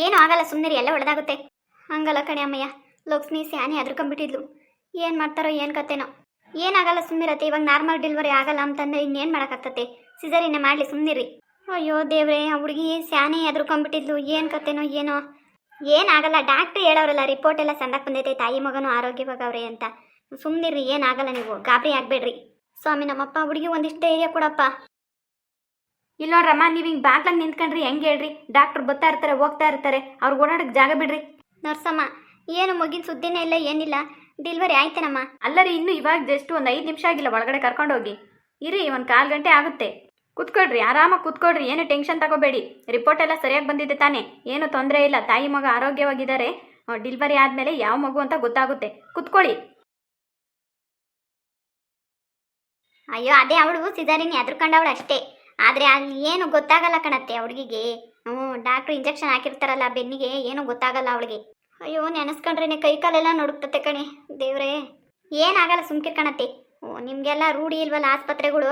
ಏನು ಆಗಲ್ಲ, ಸುಮ್ಮನೆ ಎಲ್ಲ ಒಳ್ಳೆದಾಗುತ್ತೆ. ಹಂಗಲ್ಲ ಕಣೆ ಅಮ್ಮಯ್ಯ, ಲಕ್ಷ್ಮಿ ಸ್ಯಾನೆ ಹೆದರ್ಕೊಂಡ್ಬಿಟ್ಟಿದ್ಲು. ಏನು ಮಾಡ್ತಾರೋ ಏನು ಕತೆನೋ. ಏನಾಗಲ್ಲ ಸುಮ್ಮನಿರತ್ತೆ. ಇವಾಗ ನಾರ್ಮಲ್ ಡೆಲಿವರಿ ಆಗಲ್ಲ ಅಂತಂದ್ರೆ ಇನ್ನೇನು ಮಾಡೋಕ್ಕಾಗ್ತತೆ, ಸಿಸರಿನೇ ಮಾಡಲಿ, ಸುಮ್ಮನಿರಿ. ಅಯ್ಯೋ ದೇವ್ರೆ, ಆ ಹುಡುಗಿ ಸ್ಯಾನೆ ಹೆದರ್ಕೊಂಡ್ಬಿಟ್ಟಿದ್ಲು. ಏನು ಕತೆನೋ ಏನೋ. ಏನಾಗಲ್ಲ, ಡಾಕ್ಟ್ರ್ ಹೇಳೋರಲ್ಲ, ರಿಪೋರ್ಟ್ ಎಲ್ಲ ಸಂದಕ್ಕೆ ಬಂದೈತೆ, ತಾಯಿ ಮಗನೂ ಆರೋಗ್ಯವಾಗವ್ರೆ ಅಂತ. ಸುಮ್ಮನಿರ್ರಿ, ಏನಾಗಲ್ಲ, ನೀವು ಗಾಬರಿ ಆಗಬೇಡ್ರಿ. ಸ್ವಾಮಿ ನಮ್ಮಪ್ಪ, ಹುಡುಗಿ ಒಂದಿಷ್ಟು ಧೈರ್ಯ ಕೊಡಪ್ಪ. ಇಲ್ಲ ನೋಡ್ರಮ್ಮ, ನೀವು ಹಿಂಗೆ ಬಾಗ್ಲಾಗ ನಿಂತ್ಕೊಂಡ್ರಿ ಹೆಂಗೆ ಹೇಳ್ರಿ? ಡಾಕ್ಟ್ರ್ ಬರ್ತಾ ಇರ್ತಾರೆ, ಹೋಗ್ತಾ ಇರ್ತಾರೆ, ಅವ್ರಿಗೆ ಓಡಾಡಕ್ಕೆ ಜಾಗ ಬಿಡ್ರಿ. ನರ್ಸಮ್ಮ, ಏನು ಮಗಿನ ಸುದ್ದಿನೇ ಇಲ್ಲ, ಏನಿಲ್ಲ. ಡೆಲಿವರಿ ಆಯ್ತೇನಮ್ಮ? ಅಲ್ಲರಿ, ಇನ್ನೂ ಇವಾಗ ಜಸ್ಟ್ ಒಂದು 5 ನಿಮಿಷ ಆಗಿಲ್ಲ, ಒಳಗಡೆ ಕರ್ಕೊಂಡೋಗಿ. ಇರಿ, ಒಂದು 1/4 ಗಂಟೆ ಆಗುತ್ತೆ. ಕೂತ್ಕೊಳ್ರಿ, ಆರಾಮಾಗಿ ಕೂತ್ಕೊಳ್ರಿ, ಏನು ಟೆನ್ಷನ್ ತಗೋಬೇಡಿ. ರಿಪೋರ್ಟ್ ಎಲ್ಲ ಸರಿಯಾಗಿ ಬಂದಿದೆ ತಾನೇ, ಏನು ತೊಂದರೆ ಇಲ್ಲ. ತಾಯಿ ಮಗ ಆರೋಗ್ಯವಾಗಿದ್ದಾರೆ. ಡೆಲಿವರಿ ಆದಮೇಲೆ ಯಾವ ಮಗು ಅಂತ ಗೊತ್ತಾಗುತ್ತೆ. ಕೂತ್ಕೊಳ್ಳಿ. ಅಯ್ಯೋ, ಅದೇ ಅವಳು ಸಿಸರಿನ್ ಹೆದರ್ಕೊಂಡವಳು ಅಷ್ಟೇ. ಆದರೆ ಅಲ್ಲಿ ಏನು ಗೊತ್ತಾಗಲ್ಲ ಕಣತ್ತೆ ಹುಡುಗಿಗೆ. ಡಾಕ್ಟ್ರು ಇಂಜೆಕ್ಷನ್ ಹಾಕಿರ್ತಾರಲ್ಲ ಬೆನ್ನಿಗೆ, ಏನು ಗೊತ್ತಾಗಲ್ಲ ಅವಳಿಗೆ. ಅಯ್ಯೋ, ನೆನೆಸ್ಕೊಂಡ್ರೆ ಕೈ ಕಾಲೆಲ್ಲ ನಡುಕ್ತತೆ ಕಣೆ. ದೇವ್ರೇ, ಏನಾಗಲ್ಲ, ಸುಮ್ಕಿರ್ ಕಣತ್ತೆ. ನಿಮಗೆಲ್ಲ ರೂಢಿ ಇಲ್ವಲ್ಲ ಆಸ್ಪತ್ರೆಗಳು,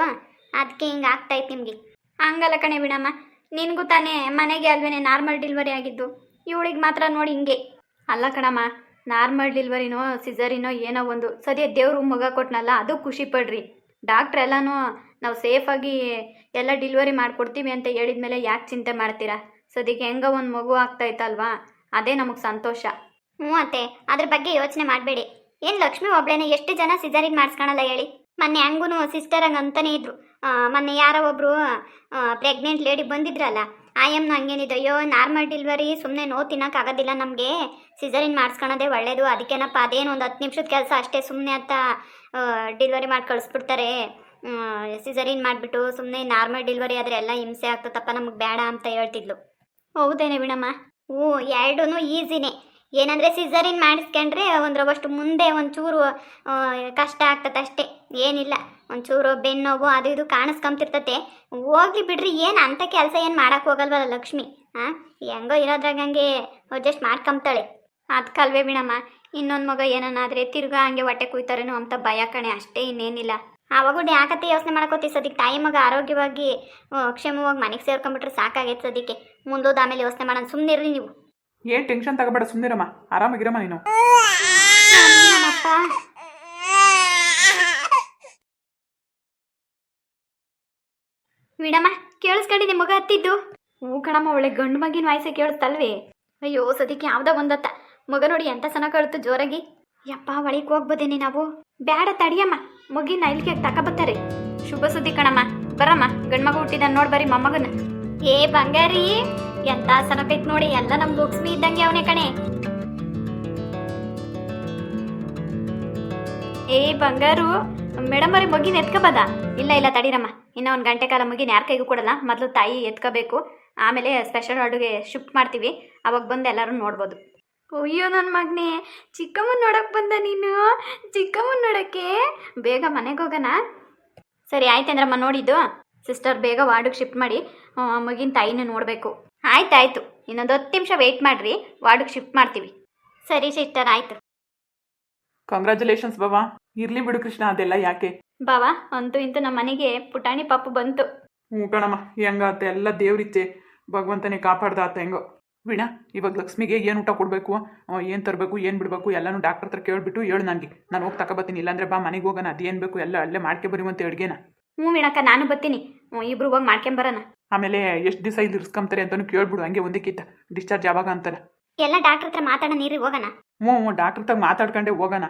ಅದಕ್ಕೆ ಹಿಂಗೆ ಆಗ್ತಾಯಿತ್ತು ನಿಮಗೆ. ಹಂಗಲ್ಲ ಕಣೆ ಬಿಡಮ್ಮ, ನಿನಗೂ ತಾನೇ ಮನೆಗೆ ಅಲ್ವೇನೆ ನಾರ್ಮಲ್ ಡೆಲಿವರಿ ಆಗಿದ್ದು. ಇವಳಿಗೆ ಮಾತ್ರ ನೋಡಿ ಹಿಂಗೆ. ಅಲ್ಲ ಕಣಮ್ಮ, ನಾರ್ಮಲ್ ಡೆಲಿವರಿನೋ ಸಿಸರಿನೋ ಏನೋ ಒಂದು, ಸದ್ಯ ದೇವ್ರು ಮಗ ಕೊಟ್ಟನಲ್ಲ, ಅದು ಖುಷಿ ಪಡ್ರಿ. ಡಾಕ್ಟ್ರ್ ಎಲ್ಲನೂ ನಾವು ಸೇಫಾಗಿ ಎಲ್ಲ ಡೆಲಿವರಿ ಮಾಡಿಕೊಡ್ತೀವಿ ಅಂತ ಹೇಳಿದ್ಮೇಲೆ ಯಾಕೆ ಚಿಂತೆ ಮಾಡ್ತೀರಾ? ಸದ್ಯಕ್ಕೆ ಹೆಂಗ ಒಂದು ಮಗು ಆಗ್ತಾಯಿತ್ತಲ್ವಾ, ಅದೇ ನಮಗೆ ಸಂತೋಷ. ಅತ್ತೆ, ಅದ್ರ ಬಗ್ಗೆ ಯೋಚನೆ ಮಾಡಬೇಡಿ. ಏನು ಲಕ್ಷ್ಮಿ ಒಬ್ಳೇನೆ, ಎಷ್ಟು ಜನ ಸಿಸರಿನ್ ಮಾಡಿಸ್ಕೊಳಲ್ಲ ಹೇಳಿ? ಮೊನ್ನೆ ಹಂಗೂ ಸಿಸ್ಟರ್ ಹಂಗೆ ಅಂತಾನೆ ಇದ್ರು. ಮೊನ್ನೆ ಯಾರೋ ಒಬ್ಬರು ಪ್ರೆಗ್ನೆಂಟ್ ಲೇಡಿ ಬಂದಿದ್ರಲ್ಲ, ಆಯಮ್ನ ಹಂಗೇನಿದೆ, ಅಯ್ಯೋ ನಾರ್ಮಲ್ ಡೆಲಿವರಿ ಸುಮ್ಮನೆ ನೋವು ತಿನ್ನೋಕ್ಕಾಗೋದಿಲ್ಲ ನಮಗೆ, ಸಿಸರಿನ್ ಮಾಡಿಸ್ಕೊಳೋದೇ ಒಳ್ಳೇದು, ಅದಕ್ಕೇನಪ್ಪ ಅದೇನು ಒಂದು 10 ನಿಮಿಷದ ಕೆಲಸ ಅಷ್ಟೇ, ಸುಮ್ಮನೆ ಅಂತ ಡೆಲಿವರಿ ಮಾಡಿ ಕಳಿಸ್ಬಿಡ್ತಾರೆ. ಸಿಸರಿನ್ ಮಾಡಿಬಿಟ್ಟು ಸುಮ್ಮನೆ ನಾರ್ಮಲ್ ಡೆಲಿವರಿ ಆದರೆ ಎಲ್ಲ ಹಿಂಸೆ ಆಗ್ತದಪ್ಪ, ನಮಗೆ ಬೇಡ ಅಂತ ಹೇಳ್ತಿದ್ಲು. ಹೌದೇನೆ ಬಿಡಮ್ಮ? ಎರಡೂ ಈಸಿನೇ. ಏನಂದರೆ ಸಿಸರಿನ್ ಮಾಡಿಸ್ಕೊಂಡ್ರೆ ಒಂದ್ರವಷ್ಟು ಮುಂದೆ ಒಂಚೂರು ಕಷ್ಟ ಆಗ್ತದೆ ಅಷ್ಟೇ, ಏನಿಲ್ಲ. ಒಂಚೂರು ಬೆನ್ನೋವು ಅದು ಇದು ಕಾಣಿಸ್ಕೊಂತಿರ್ತತೆ, ಹೋಗ್ಲಿ ಬಿಡ್ರಿ. ಏನು ಅಂಥ ಕೆಲಸ ಏನು ಮಾಡೋಕ್ಕೆ ಹೋಗಲ್ವಲ್ಲ ಲಕ್ಷ್ಮಿ. ಹೆಂಗೋ ಇರೋದ್ರಾಗ ಹಂಗೆ ಅಡ್ಜಸ್ಟ್ ಮಾಡ್ಕೊಂತಾಳೆ. ಅದಕ್ಕಲ್ವೇ ಬಿಡಮ್ಮ, ಇನ್ನೊಂದು ಮಗ ಏನನ್ನಾದರೆ ತಿರ್ಗಾ ಹಂಗೆ ಹೊಟ್ಟೆ ಕುಯ್ತಾರೇನೋ ಅಂತ ಭಯ ಕಣೆ, ಅಷ್ಟೇ, ಇನ್ನೇನಿಲ್ಲ. ಆವಾಗ ಯಾಕತ್ತೆ ಯೋಚನೆ ಮಾಡ್ಕೋತಿ? ಸದ್ಯಕ್ಕೆ ತಾಯಿ ಮಗ ಆರೋಗ್ಯವಾಗಿ ಕ್ಷೇಮವಾಗಿ ಮನೆಗೆ ಸೇರ್ಕೊಂಡ್ಬಿಟ್ರೆ ಸಾಕಾಗೈತೆ. ಸದ್ಯಕ್ಕೆ ಮುಂದೋದ ಆಮೇಲೆ ಯೋಚನೆ ಮಾಡೋಣ, ಸುಮ್ಮನಿರ್ರಿ ನೀವು. ಏನು ಟೆನ್ಷನ್ ತಗೋಬೇಡ, ಸುಮ್ಮನಿರಮ್ಮ, ಆರಾಮಾಗಿರಮ್ಮ ನೀನು. ನಮ್ಮಪ್ಪ ಬಿಡಮ್ಮ, ಕೇಳಿಸ್ಕೊಂಡಿದ್ದೆ ಮಗ ಹತ್ತಿದ್ದು? ಹ್ಞೂ ಕಣಮ್ಮ, ಒಳ್ಳೆ ಗಂಡು ಮಗಿನ ವಾಯ್ಸೆ ಕೇಳಿಸ್ತಲ್ವೇ? ಅಯ್ಯೋ, ಸದ್ಯಕ್ಕೆ ಯಾವುದೋ ಒಂದತ್ತ ಮಗ ನೋಡಿ ಎಂಥ ಸನ ಕಳ್ತು ಜೋರಾಗಿ. ಯಪ್ಪ, ಒಳಗೆ ಹೋಗ್ಬೋದೇನೆ ನಾವು? ಬೇಡ ತಡಿಯಮ್ಮ, ಮಗಿನ ಇಲ್ಲಿಗೆ ತಗೊಬತ್ತಾರೆ. ಶುಭ ಸುದ್ದಿ ಕಣಮ್ಮ, ಬರಮ್ಮ, ಗಂಡು ಮಗ ಹುಟ್ಟಿದ ನೋಡಿ ಬರ್ರಿ ಮೊಮ್ಮಗನ. ಏ ಬಂಗಾರಿ, ಎಂತ ಸನಕೈತ್ ನೋಡಿ, ಎಲ್ಲ ನಮ್ ಲಕ್ಷ್ಮಿ ಇದ್ದಂಗೆ ಅವನೇ ಕಣೆ. ಏ ಬಂಗಾರು, ಮೇಡಮ್ ಅವ್ರಿಗೆ ಮಗಿನ ಎತ್ಕೋಬೋದ? ಇಲ್ಲ ತಡೀರಮ್ಮ, ಇನ್ನೂ 1 ಗಂಟೆ ಕಾಲ ಮಗಿನ ಯಾರ ಕೈಗೂ ಕೊಡಲ್ಲ. ಮೊದಲು ತಾಯಿ ಎತ್ಕೋಬೇಕು, ಆಮೇಲೆ ಸ್ಪೆಷಲ್ ವಾರ್ಡ್ಗೆ ಶಿಫ್ಟ್ ಮಾಡ್ತೀವಿ, ಅವಾಗ ಬಂದು ಎಲ್ಲರೂ ನೋಡ್ಬೋದು. ಅಯ್ಯೋ ನನ್ನ ಮಗನೇ, ಚಿಕ್ಕಮ್ಮನ ನೋಡಕ್ಕೆ ಬಂದ ನೀನು? ಚಿಕ್ಕಮ್ಮನ ನೋಡೋಕ್ಕೆ ಬೇಗ ಮನೆಗೆ ಹೋಗೋಣ? ಸರಿ ಆಯ್ತಂದ್ರಮ್ಮ, ನೋಡಿದ್ದು ಸಿಸ್ಟರ್ ಬೇಗ ವಾರ್ಡಿಗೆ ಶಿಫ್ಟ್ ಮಾಡಿ ಮಗಿನ ತಾಯಿನ ನೋಡಬೇಕು. ಆಯ್ತಾಯ್ತು, ಇನ್ನೊಂದು 10 ನಿಮಿಷ ವೆಯ್ಟ್ ಮಾಡಿರಿ, ವಾರ್ಡಿಗೆ ಶಿಫ್ಟ್ ಮಾಡ್ತೀವಿ. ಸರಿ ಸಿಸ್ಟರ್, ಆಯ್ತು. ಕಂಗ್ರ್ಯಾಚುಲೇಷನ್ಸ್ ಬಾವಾ. ಇರ್ಲಿ ಬಿಡು ಕೃಷ್ಣ, ಅದೆಲ್ಲ ಯಾಕೆ ಬಾವಾ, ಅಂತೂ ಇಂತೂ ನಮ್ಮ ಮನೆಗೆ ಪುಟಾಣಿ ಪಾಪು ಬಂತು. ಹ್ಞೂ ಕಣಮ್ಮ, ಹೆಂಗಾತ ಎಲ್ಲ ದೇವ್ರಿಚ್ಚೆ, ಭಗವಂತನೇ ಕಾಪಾಡ್ದ ಆತ. ಹೆಂಗೋ ವೀಣಾ, ಇವಾಗ ಲಕ್ಷ್ಮಿಗೆ ಏನು ಊಟ ಕೊಡಬೇಕು, ಏನು ತರಬೇಕು, ಏನು ಬಿಡಬೇಕು ಎಲ್ಲನೂ ಡಾಕ್ಟರ್ ಹತ್ರ ಕೇಳಿಬಿಟ್ಟು ಹೇಳು ನನಗೆ, ನಾನು ಹೋಗಿ ತಗೊಬತ್ತೀನಿ. ಇಲ್ಲಾಂದ್ರೆ ಬಾ ಮನೆಗೆ ಹೋಗೋಣ, ಅದೇನು ಬೇಕು ಎಲ್ಲ ಅಲ್ಲೇ ಮಾಡ್ಕೆ ಬರುವಂತೆ ಅಡುಗೆನ. ಹ್ಞೂ ವೀಣಕ್ಕ, ನಾನು ಬರ್ತೀನಿ, ಇಬ್ರು ಹೋಗಿ ಮಾಡ್ಕೊಂಬರೋಣ. ಆಮೇಲೆ ಎಷ್ಟು ದಿವಸ ಇಲ್ಲಿ ಇರಿಸ್ಕೊಂತಾರೆ ಅಂತಲೂ ಕೇಳ್ಬಿಡು, ಹಂಗೆ ಒಂದಕ್ಕಿಂತ ಡಿಸ್ಚಾರ್ಜ್ ಯಾವಾಗ ಅಂತಾರೆ. ಎಲ್ಲ ಡಾಕ್ಟರ್ ಹತ್ರ ಮಾತಾಡೋ, ನೀರಿ ಹೋಗೋಣ. ಹ್ಞೂ ಡಾಕ್ಟರ್ ಹತ್ರ ಮಾತಾಡ್ಕೊಂಡೆ ಹೋಗೋಣ.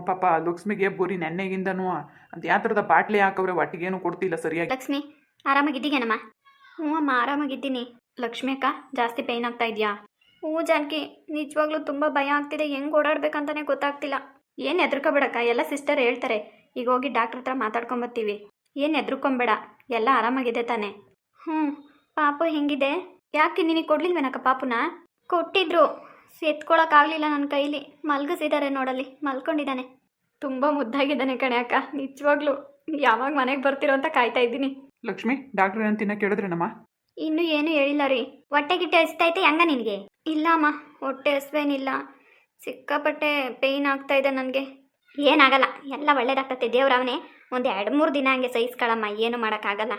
ಪಾಪ ಲಕ್ಷ್ಮಿಗೆ ಬರೀ ನೆನ್ನೆಗಿಂದನೂ ಅದು ಯಾವ ಥರದ ಬಾಟ್ಲಿ ಹಾಕವ್ರೆ, ಒಟ್ಟಿಗೇನು ಕೊಡ್ತಿಲ್ಲ ಸರಿಯಾಗಿ. ಲಕ್ಷ್ಮಿ, ಆರಾಮಾಗಿದ್ದೀಗೇನಮ್ಮ? ಹ್ಞೂ ಅಮ್ಮ, ಆರಾಮಾಗಿದ್ದೀನಿ. ಲಕ್ಷ್ಮಿ ಅಕ್ಕ, ಜಾಸ್ತಿ ಪೈನ್ ಆಗ್ತಾ ಇದೆಯಾ? ಹ್ಞೂ ಜಾನಕಿ, ನಿಜವಾಗ್ಲೂ ತುಂಬ ಭಯ ಆಗ್ತಿದೆ, ಹೆಂಗೆ ಓಡಾಡ್ಬೇಕಂತಾನೆ ಗೊತ್ತಾಗ್ತಿಲ್ಲ. ಏನು ಹೆದರ್ಕೋಬೇಡಕ್ಕ, ಎಲ್ಲ ಸಿಸ್ಟರ್ ಹೇಳ್ತಾರೆ. ಈಗ ಹೋಗಿ ಡಾಕ್ಟರ್ ಹತ್ರ ಮಾತಾಡ್ಕೊಂಬರ್ತೀವಿ, ಏನು ಹೆದರ್ಕೊಂಬೇಡ, ಎಲ್ಲ ಆರಾಮಾಗಿದೆ ತಾನೆ? ಹ್ಞೂ. ಪಾಪು ಹೆಂಗಿದೆ? ಯಾಕೆ ನಿನಗೆ ಕೊಡ್ಲಿಲ್ವೇನಕ್ಕ ಪಾಪುನ? ಕೊಟ್ಟಿದ್ರು, ಎತ್ಕೊಳಕ್ಕಾಗಲಿಲ್ಲ ನನ್ನ ಕೈಲಿ, ಮಲ್ಗಿಸಿದ್ದಾರೆ ನೋಡಲ್ಲಿ, ಮಲ್ಕೊಂಡಿದ್ದಾನೆ. ತುಂಬ ಮುದ್ದಾಗಿದ್ದಾನೆ ಕಣೆ ಅಕ್ಕ, ನಿಜವಾಗ್ಲೂ ಯಾವಾಗ ಮನೆಗೆ ಬರ್ತಿರೋ ಅಂತ ಕಾಯ್ತಾ ಇದ್ದೀನಿ. ಲಕ್ಷ್ಮಿ, ಡಾಕ್ಟರ್ ಏನು ತಿನ್ನ ಕೇಳಿದ್ರೇನಮ್ಮ? ಇನ್ನೂ ಏನು ಹೇಳಿಲ್ಲ ರೀ. ಹೊಟ್ಟೆ ಗಿಟ್ಟೆ ಹಸ್ತೈತೆ ಹೆಂಗ ನಿನಗೆ? ಇಲ್ಲ ಅಮ್ಮ, ಹೊಟ್ಟೆ ಹಸ್ವೇನಿಲ್ಲ, ಸಿಕ್ಕಾಪಟ್ಟೆ ಪೇಯ್ನ್ ಆಗ್ತಾ ಇದೆ ನನಗೆ. ಏನಾಗಲ್ಲ, ಎಲ್ಲ ಒಳ್ಳೇದಾಗ್ತತೆ, ದೇವ್ರವನೇ. ಒಂದು 2-3 ದಿನ ಹಂಗೆ ಸಹಿಸ್ಕೊಳ್ಳಮ್ಮ, ಏನು ಮಾಡೋಕ್ಕಾಗಲ್ಲ.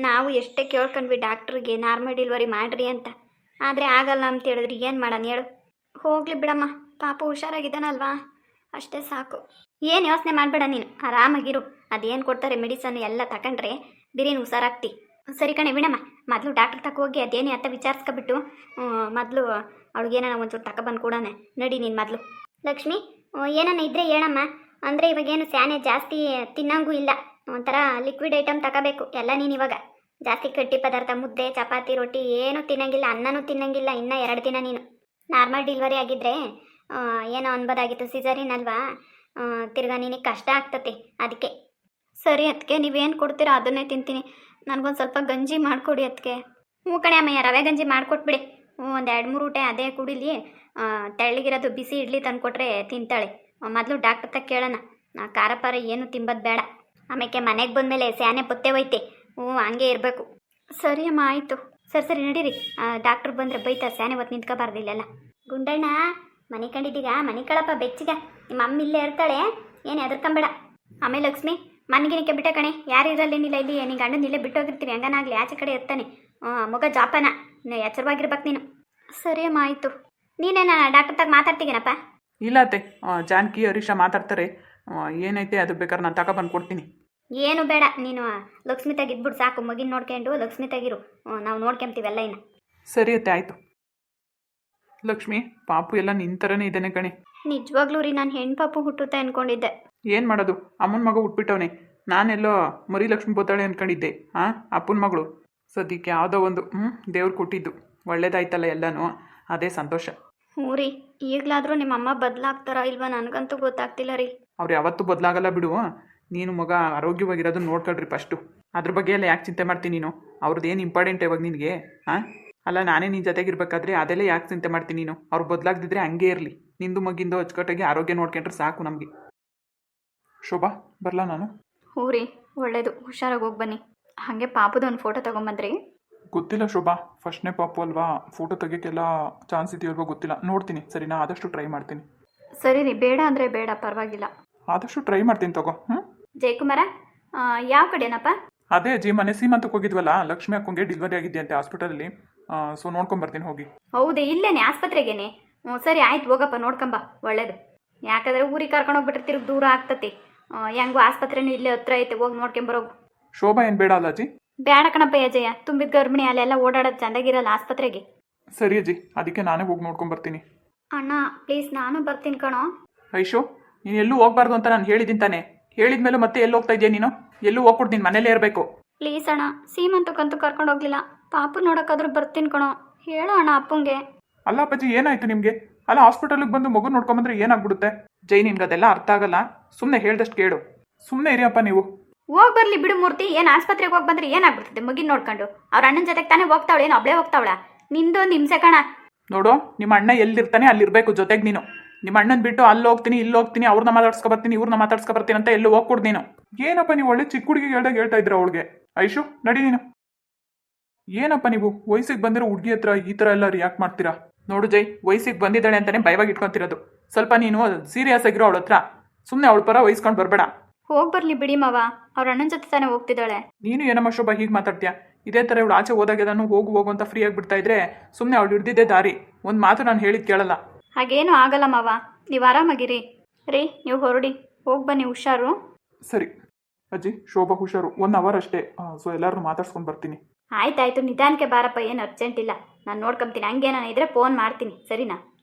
ನಾವು ಎಷ್ಟೇ ಕೇಳ್ಕೊಂಡ್ವಿ ಡಾಕ್ಟ್ರಿಗೆ ನಾರ್ಮಲ್ ಡೆಲಿವರಿ ಮಾಡಿರಿ ಅಂತ, ಆದರೆ ಆಗಲ್ಲ ಅಂತ ಹೇಳಿದ್ರಿ ಏನು ಮಾಡೋಣ ಹೇಳು. ಹೋಗ್ಲಿ ಬಿಡಮ್ಮ, ಪಾಪ ಹುಷಾರಾಗಿದ್ದಾನಲ್ವಾ, ಅಷ್ಟೇ ಸಾಕು. ಏನು ಯೋಚನೆ ಮಾಡಬೇಡ ನೀನು, ಆರಾಮಾಗಿರು. ಅದೇನು ಕೊಡ್ತಾರೆ ಮೆಡಿಸನ್ ಎಲ್ಲ ತಗೊಂಡ್ರೆ ಬಿರಿಯಾನಿ ಹುಷಾರಾಗ್ತಿ. ಸರಿ ಕಣೆ ಬಿಡಮ್ಮ, ಮೊದಲು ಡಾಕ್ಟ್ರ್ ತಕ ಹೋಗಿ ಅದೇನೇ ಅಂತ ವಿಚಾರಿಸ್ಕೊಬಿಟ್ಟು ಮೊದಲು ಅವಳಿಗೇನ ಒಂಚೂರು ತಗೊಬಂದು ಕೊಡೋಣ. ನಡಿ ನೀನು ಮೊದಲು. ಲಕ್ಷ್ಮಿ, ಏನನ್ನ ಇದ್ರೆ ಹೇಳಮ್ಮ. ಅಂದರೆ ಇವಾಗೇನು ಸ್ಯಾನೆ ಜಾಸ್ತಿ ತಿನ್ನಂಗೂ ಇಲ್ಲ, ಒಂಥರ ಲಿಕ್ವಿಡ್ ಐಟಮ್ ತಗೋಬೇಕು ಎಲ್ಲ. ನೀನು ಇವಾಗ ಜಾಸ್ತಿ ಗಟ್ಟಿ ಪದಾರ್ಥ, ಮುದ್ದೆ ಚಪಾತಿ ರೊಟ್ಟಿ ಏನೂ ತಿನ್ನಂಗಿಲ್ಲ, ಅನ್ನನೂ ತಿನ್ನಂಗಿಲ್ಲ. ಇನ್ನೂ 2 ದಿನ ನೀನು ನಾರ್ಮಲ್ ಡಿಲಿವರಿ ಆಗಿದ್ದರೆ ಏನೋ ಅನ್ಬೋದಾಗಿತ್ತು, ಸಿಸರಿನ್ ಅಲ್ವಾ, ತಿರ್ಗಾ ನಿನಗೆ ಕಷ್ಟ ಆಗ್ತತೆ. ಅದಕ್ಕೆ ಸರಿ ಅದಕ್ಕೆ ನೀವೇನು ಕೊಡ್ತೀರಾ ಅದನ್ನೇ ತಿಂತೀನಿ. ನನಗೊಂದು ಸ್ವಲ್ಪ ಗಂಜಿ ಮಾಡಿಕೊಡಿ ಅದಕ್ಕೆ. ಹ್ಞೂ ಕಣೆ ಅಮ್ಮಯ್ಯ, ರವೆ ಗಂಜಿ ಮಾಡಿಕೊಟ್ಬಿಡಿ. ಒಂದು 2-3 ಊಟ ಅದೇ ಕುಡಿಲಿ. ತೆಳ್ಳಗಿರೋದು ಬಿಸಿ ಇಡ್ಲಿ ತಂದುಕೊಟ್ರೆ ತಿಂತಾಳೆ. ಮೊದಲು ಡಾಕ್ಟರ್ ತಕ್ಕ ಕೇಳೋಣ. ಖಾರ ಪಾರ ಏನು ತಿಂಬೋದು ಬೇಡ. ಆಮೇಲೆ ಮನೆಗೆ ಬಂದಮೇಲೆ ಸ್ಯಾನೆ ಪೊತ್ತೆ ಹೋಯ್ತೆ. ಹಂಗೆ ಇರಬೇಕು. ಸರಿ ಅಮ್ಮ, ಆಯಿತು. ಸರಿ ನಡೀರಿ. ಡಾಕ್ಟ್ರ್ ಬಂದರೆ ಬೈತಾರೆ, ಸ್ಯಾನೆ ಹೊತ್ತು ನಿಂತ್ಕೋಬಾರ್ದಿಲ್ಲೆಲ್ಲ. ಗುಂಡಣ್ಣ, ಮನೆ ಕಂಡಿದ್ದೀಗ ಮನೆ ಕಳಪ್ಪ ಬೆಚ್ಚಿಗ. ನಿಮ್ಮ ಅಮ್ಮ ಇಲ್ಲೇ ಇರ್ತಾಳೆ, ಏನು ಹೆದರ್ಕೊಂಬೇಡ. ಆಮೇಲೆ ಲಕ್ಷ್ಮಿ, ಮನೆಗಿನಕ್ಕೆ ಬಿಟ್ಟ ಕಣೆ, ಯಾರು ಇರಲ್ಲೇನಿಲ್ಲ ಇಲ್ಲಿ. ನಿನ್ನ ಗಂಡನ ಇಲ್ಲೇ ಬಿಟ್ಟೋಗಿರ್ತೀವಿ, ಹಂಗನಾಗಲಿ ಆಚೆ ಕಡೆ ಇರ್ತಾನೆ. ಮಗ ಜಾಪನ, ಎಚ್ಚರವಾಗಿರ್ಬೇಕು ನೀನು. ಸರಿ ಅಮ್ಮ, ಆಯಿತು. ನೀನೇನ ಡಾಕ್ಟರ್ ತಾಗ ಮಾತಾಡ್ತೀಗೇನಪ್ಪ? ಇಲ್ಲ ಅತ್ತೆ, ಜಾನಕಿ ಹರೀಶ ಮಾತಾಡ್ತಾರೆ. ಏನೈತೆ ಅದು ಬೇಕಾದ್ರೆ ನಾನು ತಗೊಬಂದು ಕೊಡ್ತೀನಿ. ಏನು ಬೇಡ, ನೀನು ಲಕ್ಷ್ಮಿ ತೆಗಿದ್ಬಿಡು ಸಾಕು. ಮಗಿನ ನೋಡ್ಕೊಂಡು ಲಕ್ಷ್ಮಿ ತೆಗಿರು, ನಾವು ನೋಡ್ಕೊಂತೀವೆಲ್ಲ ಇನ್ನು. ಸರಿ ಅತ್ತೆ, ಆಯಿತು. ಲಕ್ಷ್ಮಿ, ಪಾಪು ಎಲ್ಲ ನಿನ್ನ ಥರನೇ ಇದ್ದಾನೆ ಕಣೆ. ನಿಜವಾಗ್ಲೂ ರೀ, ನಾನು ಹೆಣ್ಣು ಪಾಪು ಹುಟ್ಟುತ್ತೆ ಅಂದ್ಕೊಂಡಿದ್ದೆ. ಏನು ಮಾಡೋದು, ಅಮ್ಮನ ಮಗ ಹುಟ್ಬಿಟ್ಟವನೆ. ನಾನೆಲ್ಲೋ ಮರಿ ಲಕ್ಷ್ಮಿ ಬೋತಾಳೆ ಅಂದ್ಕೊಂಡಿದ್ದೆ. ಅಪ್ಪನ ಮಗಳು. ಸದ್ಯಕ್ಕೆ ಯಾವುದೋ ಒಂದು ದೇವ್ರು ಕೊಟ್ಟಿದ್ದು ಒಳ್ಳೇದಾಯ್ತಲ್ಲ ಎಲ್ಲನೂ, ಅದೇ ಸಂತೋಷ. ಹ್ಞೂ ರೀ, ಈಗಲಾದರೂ ನಿಮ್ಮ ಅಮ್ಮ ಬದಲಾಗ್ತಾರಾ ಇಲ್ವಾ ನನಗಂತೂ ಗೊತ್ತಾಗ್ತಿಲ್ಲ ರೀ. ಅವ್ರು ಯಾವತ್ತೂ ಬದಲಾಗಲ್ಲ ಬಿಡು. ನೀನು ಮಗ ಆರೋಗ್ಯವಾಗಿರೋದನ್ನ ನೋಡ್ಕೊಳ್ರಿ ಫಸ್ಟು. ಅದ್ರ ಬಗ್ಗೆ ಎಲ್ಲ ಯಾಕೆ ಚಿಂತೆ ಮಾಡ್ತೀನಿ ನೀನು? ಅವ್ರದ್ದು ಏನು ಇಂಪಾರ್ಟೆಂಟ್ ಇವಾಗ ನಿನಗೆ? ಅಲ್ಲ, ನಾನೇ ನಿನ್ನ ಜೊತೆಗಿರ್ಬೇಕಾದ್ರೆ ಅದೆಲ್ಲ ಯಾಕೆ ಚಿಂತೆ ಮಾಡ್ತೀನಿ ನೀನು? ಅವ್ರು ಬದಲಾಗ್ದಿದ್ರೆ ಹಂಗೆ ಇರಲಿ. ನಿಂದು ಮಗಿಂದು ಅಚ್ಚುಕಟ್ಟಾಗಿ ಆರೋಗ್ಯ ನೋಡ್ಕೊಂಡ್ರೆ ಸಾಕು ನಮಗೆ. ಶೋಭಾ, ಬರಲಾ ನಾನು? ಹ್ಞೂ ರೀ, ಒಳ್ಳೇದು. ಹುಷಾರಾಗಿ ಹೋಗಿ ಬನ್ನಿ. ಹಾಗೆ ಪಾಪದೊಂದು ಫೋಟೋ ತೊಗೊಂಬಂದ್ರಿ? ಗೊತ್ತಿಲ್ಲ ಶೋಭಾ, ಫಸ್ಟ್ನೇ ಪಾಪು ಅಲ್ವಾ, ಫೋಟೋ ತೆಗಿಯೋಕ್ಕೆಲ್ಲ ಚಾನ್ಸ್ ಇದೆಯಲ್ವಾ ಗೊತ್ತಿಲ್ಲ. ನೋಡ್ತೀನಿ ಸರಿನಾ, ಆದಷ್ಟು ಟ್ರೈ ಮಾಡ್ತೀನಿ. ಸರಿ ರೀ, ಬೇಡ ಅಂದರೆ ಬೇಡ, ಪರವಾಗಿಲ್ಲ. ಆದಷ್ಟು ಟ್ರೈ ಮಾಡ್ತೀನಿ ತಗೋ. ಜಯಕುಮಾರ, ಯಾವ ಕಡೆನಪ್ಪ? ಅದೇ ಅಜ್ಜಿ, ಮನೆ ಸೀಮಂತಕ್ಕೆ ಹೋಗಿದ್ವಲ್ಲ, ಲಕ್ಷ್ಮಿ ಅಕ್ಕಂಗೆ ಡೆಲಿವರಿ ಆಗಿದೆಯಂತೆ ಹಾಸ್ಪಿಟಲಲ್ಲಿ. ಸೊ ನೋಡ್ಕೊಂಬರ್ತೀನಿ ಹೋಗಿ. ಹೌದೇ, ಇಲ್ಲೇನೆ ಆಸ್ಪತ್ರೆಗೇನೆ? ಹ್ಞೂ ಸರಿ ಆಯ್ತು, ಹೋಗಪ್ಪ ನೋಡ್ಕೊಂಬ, ಒಳ್ಳೇದು. ಯಾಕಂದರೆ ಊರಿಗೆ ಕರ್ಕೊಂಡು ಹೋಗ್ಬಿಟ್ಟಿರ್ತೀರಿ, ದೂರ ಆಗ್ತತಿ. ಹೆಂಗೋ ಆಸ್ಪತ್ರೆನೂ ಇಲ್ಲೇ ಹತ್ರ ಐತೆ, ಹೋಗಿ ನೋಡ್ಕೊಂಬರೋಗು. ಶೋಭಾ ಏನು ಬೇಡ ಅಲ್ಲ ಅಜ್ಜಿ? ಬೇಡ ಕಣಪ್ಪ ಅಜಯ, ತುಂಬಿದ ಗರ್ಭಿಣಿ ಅಲ್ಲೆಲ್ಲ ಓಡಾಡೋದು ಚೆಂದಾಗಿರಲ್ಲ ಆಸ್ಪತ್ರೆಗೆ. ಸರಿ ಅಜ್ಜಿ, ಅದಕ್ಕೆ ನಾನೇ ಹೋಗಿ ನೋಡ್ಕೊಂಬರ್ತೀನಿ. ಅಣ್ಣ ಪ್ಲೀಸ್, ನಾನು ಬರ್ತೀನಿ ಕಣೋ. ಐಶು, ನೀನು ಎಲ್ಲೂ ಹೋಗ್ಬಾರ್ದು ಅಂತ ನಾನು ಹೇಳಿದ್ದೀನಿ ತಾನೆ. ಹೇಳಿದ್ಮೇಲೆ ಮತ್ತೆ ಎಲ್ಲಿ ಹೋಗ್ತಾ ಇದೆಯಾ ನೀನು? ಎಲ್ಲೂ ಹೋಗ್ಬಿಟ್ಟು ನೀನು ಮನೇಲೇ ಇರಬೇಕು. ಪ್ಲೀಸ್ ಅಣ್ಣ, ಸೀಮಂತಕ್ಕಂತೂ ಕರ್ಕೊಂಡು ಹೋಗ್ಲಿಲ್ಲ. ಪಾಪು ನೋಡೋಕ್ಕಾದ್ರೂ ಬರ್ತೀನಿ ಕಣೋ. ಹೇಳು ಅಣ್ಣ ಅಪ್ಪಂಗೆ. ಅಲ್ಲ ಅಪ್ಪಾಜಿ, ಏನಾಯ್ತು ನಿಮಗೆ? ಅಲ್ಲ, ಹಾಸ್ಪಿಟಲ್ಗೆ ಬಂದು ಮಗು ನೋಡ್ಕೊಂಬಂದ್ರೆ ಏನಾಗ್ಬಿಡುತ್ತೆ? ಜೈ, ನಿನ್ಗೆ ಅದೆಲ್ಲ ಅರ್ಥ ಆಗಲ್ಲ. ಸುಮ್ಮನೆ ಹೇಳ್ದಷ್ಟು ಕೇಳು. ಸುಮ್ಮನೆ ಇರಿಯಪ್ಪ ನೀವು. ಹೋಗಿ ಬರಲಿ ಬಿಡು ಮೂರ್ತಿ. ಏನು ಆಸ್ಪತ್ರೆಗೆ ಹೋಗಿ ಬಂದ್ರೆ ಏನಾಗ್ಬಿಡ್ತದೆ? ಮಗಿನ ನೋಡ್ಕೊಂಡು ಅವ್ರ ಅಣ್ಣನ ಜೊತೆಗೆ ತಾನೇ ಹೋಗ್ತಾವಳೆ, ಏನು ಒಬ್ಳೇ ಹೋಗ್ತಾವಳ? ನಿಂದೊಂದು ಹಿಂಸೆ ಕಣ. ನೋಡು, ನಿಮ್ಮ ಅಣ್ಣ ಎಲ್ಲಿರ್ತಾನೆ ಅಲ್ಲಿರ್ಬೇಕು ಜೊತೆಗೆ ನೀನು. ನಿಮ್ಮ ಅಣ್ಣನ ಬಿಟ್ಟು ಅಲ್ಲಿ ಹೋಗ್ತೀನಿ ಇಲ್ಲಿ ಹೋಗ್ತೀನಿ, ಅವ್ರನ್ನ ಮಾತಾಡ್ಸ್ಕೊಬರ್ತೀನಿ ಇವ್ರನ್ನ ಮಾತಾಡ್ಸ್ಕೊಬರ್ತೀನಿ ಅಂತ ಎಲ್ಲೂ ಹೋಗ್ಕೊಡ್ ನೀನು. ಏನಪ್ಪ ನೀವು ಒಳ್ಳೆ ಚಿಕ್ಕ ಹುಡುಗಿಗೆ ಹೇಳ್ತಾ ಇದ್ರ ಅವಳಿಗೆ. ಐಶು, ನಡಿ ನೀನು. ಏನಪ್ಪ ನೀವು ವಯಸ್ಸಿಗೆ ಬಂದಿರೋ ಹುಡುಗಿ ಹತ್ರ ಈ ಥರ ಎಲ್ಲ ರಿಯಾಕ್ಟ್ ಮಾಡ್ತೀರಾ? ನೋಡು ಜೈ, ವಯಸ್ಸಿಗೆ ಬಂದಿದ್ದಾಳೆ ಅಂತಾನೆ ಭಯವಾಗಿ ಇಟ್ಕೊತಿರೋದು. ಸ್ವಲ್ಪ ನೀನು ಸೀರಿಯಸ್ ಆಗಿರೋ ಅವಳ ಹತ್ರ. ಸುಮ್ಮನೆ ಅವಳ ಪರ ವಹಿಸ್ಕೊಂಡು ಬರಬೇಡ. ಹೋಗಿ ಬರಲಿ ಬಿಡಿ ಮಾವ, ಅವ್ರ ಅಣ್ಣನ ಜೊತೆ ತಾನೇ ಹೋಗ್ತಿದ್ದಾಳೆ. ನೀನು ಏನಮ್ಮ ಶೋಭಾ ಹೀಗೆ ಮಾತಾಡ್ತೀಯಾ? ಇದೇ ಥರ ಇವಳು ಆಚೆ ಹೋದಾಗ ನಾನು ಹೋಗು ಅಂತ ಫ್ರೀ ಆಗಿಬಿಡ್ತಾ ಇದ್ರೆ ಸುಮ್ಮನೆ ಅವಳು ಹಿಡ್ದಿದ್ದೇ ದಾರಿ. ಒಂದು ಮಾತು ನಾನು ಹೇಳಿದ್ ಕೇಳಲ್ಲ. ಹಾಗೇನು ಆಗಲ್ಲ ಮಾವ, ನೀವು ಆರಾಮಾಗಿರಿ. ರೀ, ನೀವು ಹೊರಡಿ, ಹೋಗಿ ಬನ್ನಿ, ಹುಷಾರು. ಸರಿ ಅಜ್ಜಿ, ಶೋಭಾ ಹುಷಾರು. 1 ಅವರ್ ಅಷ್ಟೇ. ಸೊ ಎಲ್ಲರೂ ಮಾತಾಡ್ಸ್ಕೊಂಡು ಬರ್ತೀನಿ. ಆಯ್ತಾಯ್ತು, ನಿಧಾನಕ್ಕೆ ಬಾರಪ್ಪ, ಏನು ಅರ್ಜೆಂಟ್ ಇಲ್ಲ. ನಾನು ನೋಡ್ಕೊಂತೀನಿ. ಹಂಗೆ ನಾನು ಇದ್ರೆ ಫೋನ್ ಮಾಡ್ತೀನಿ, ಸರಿನಾ?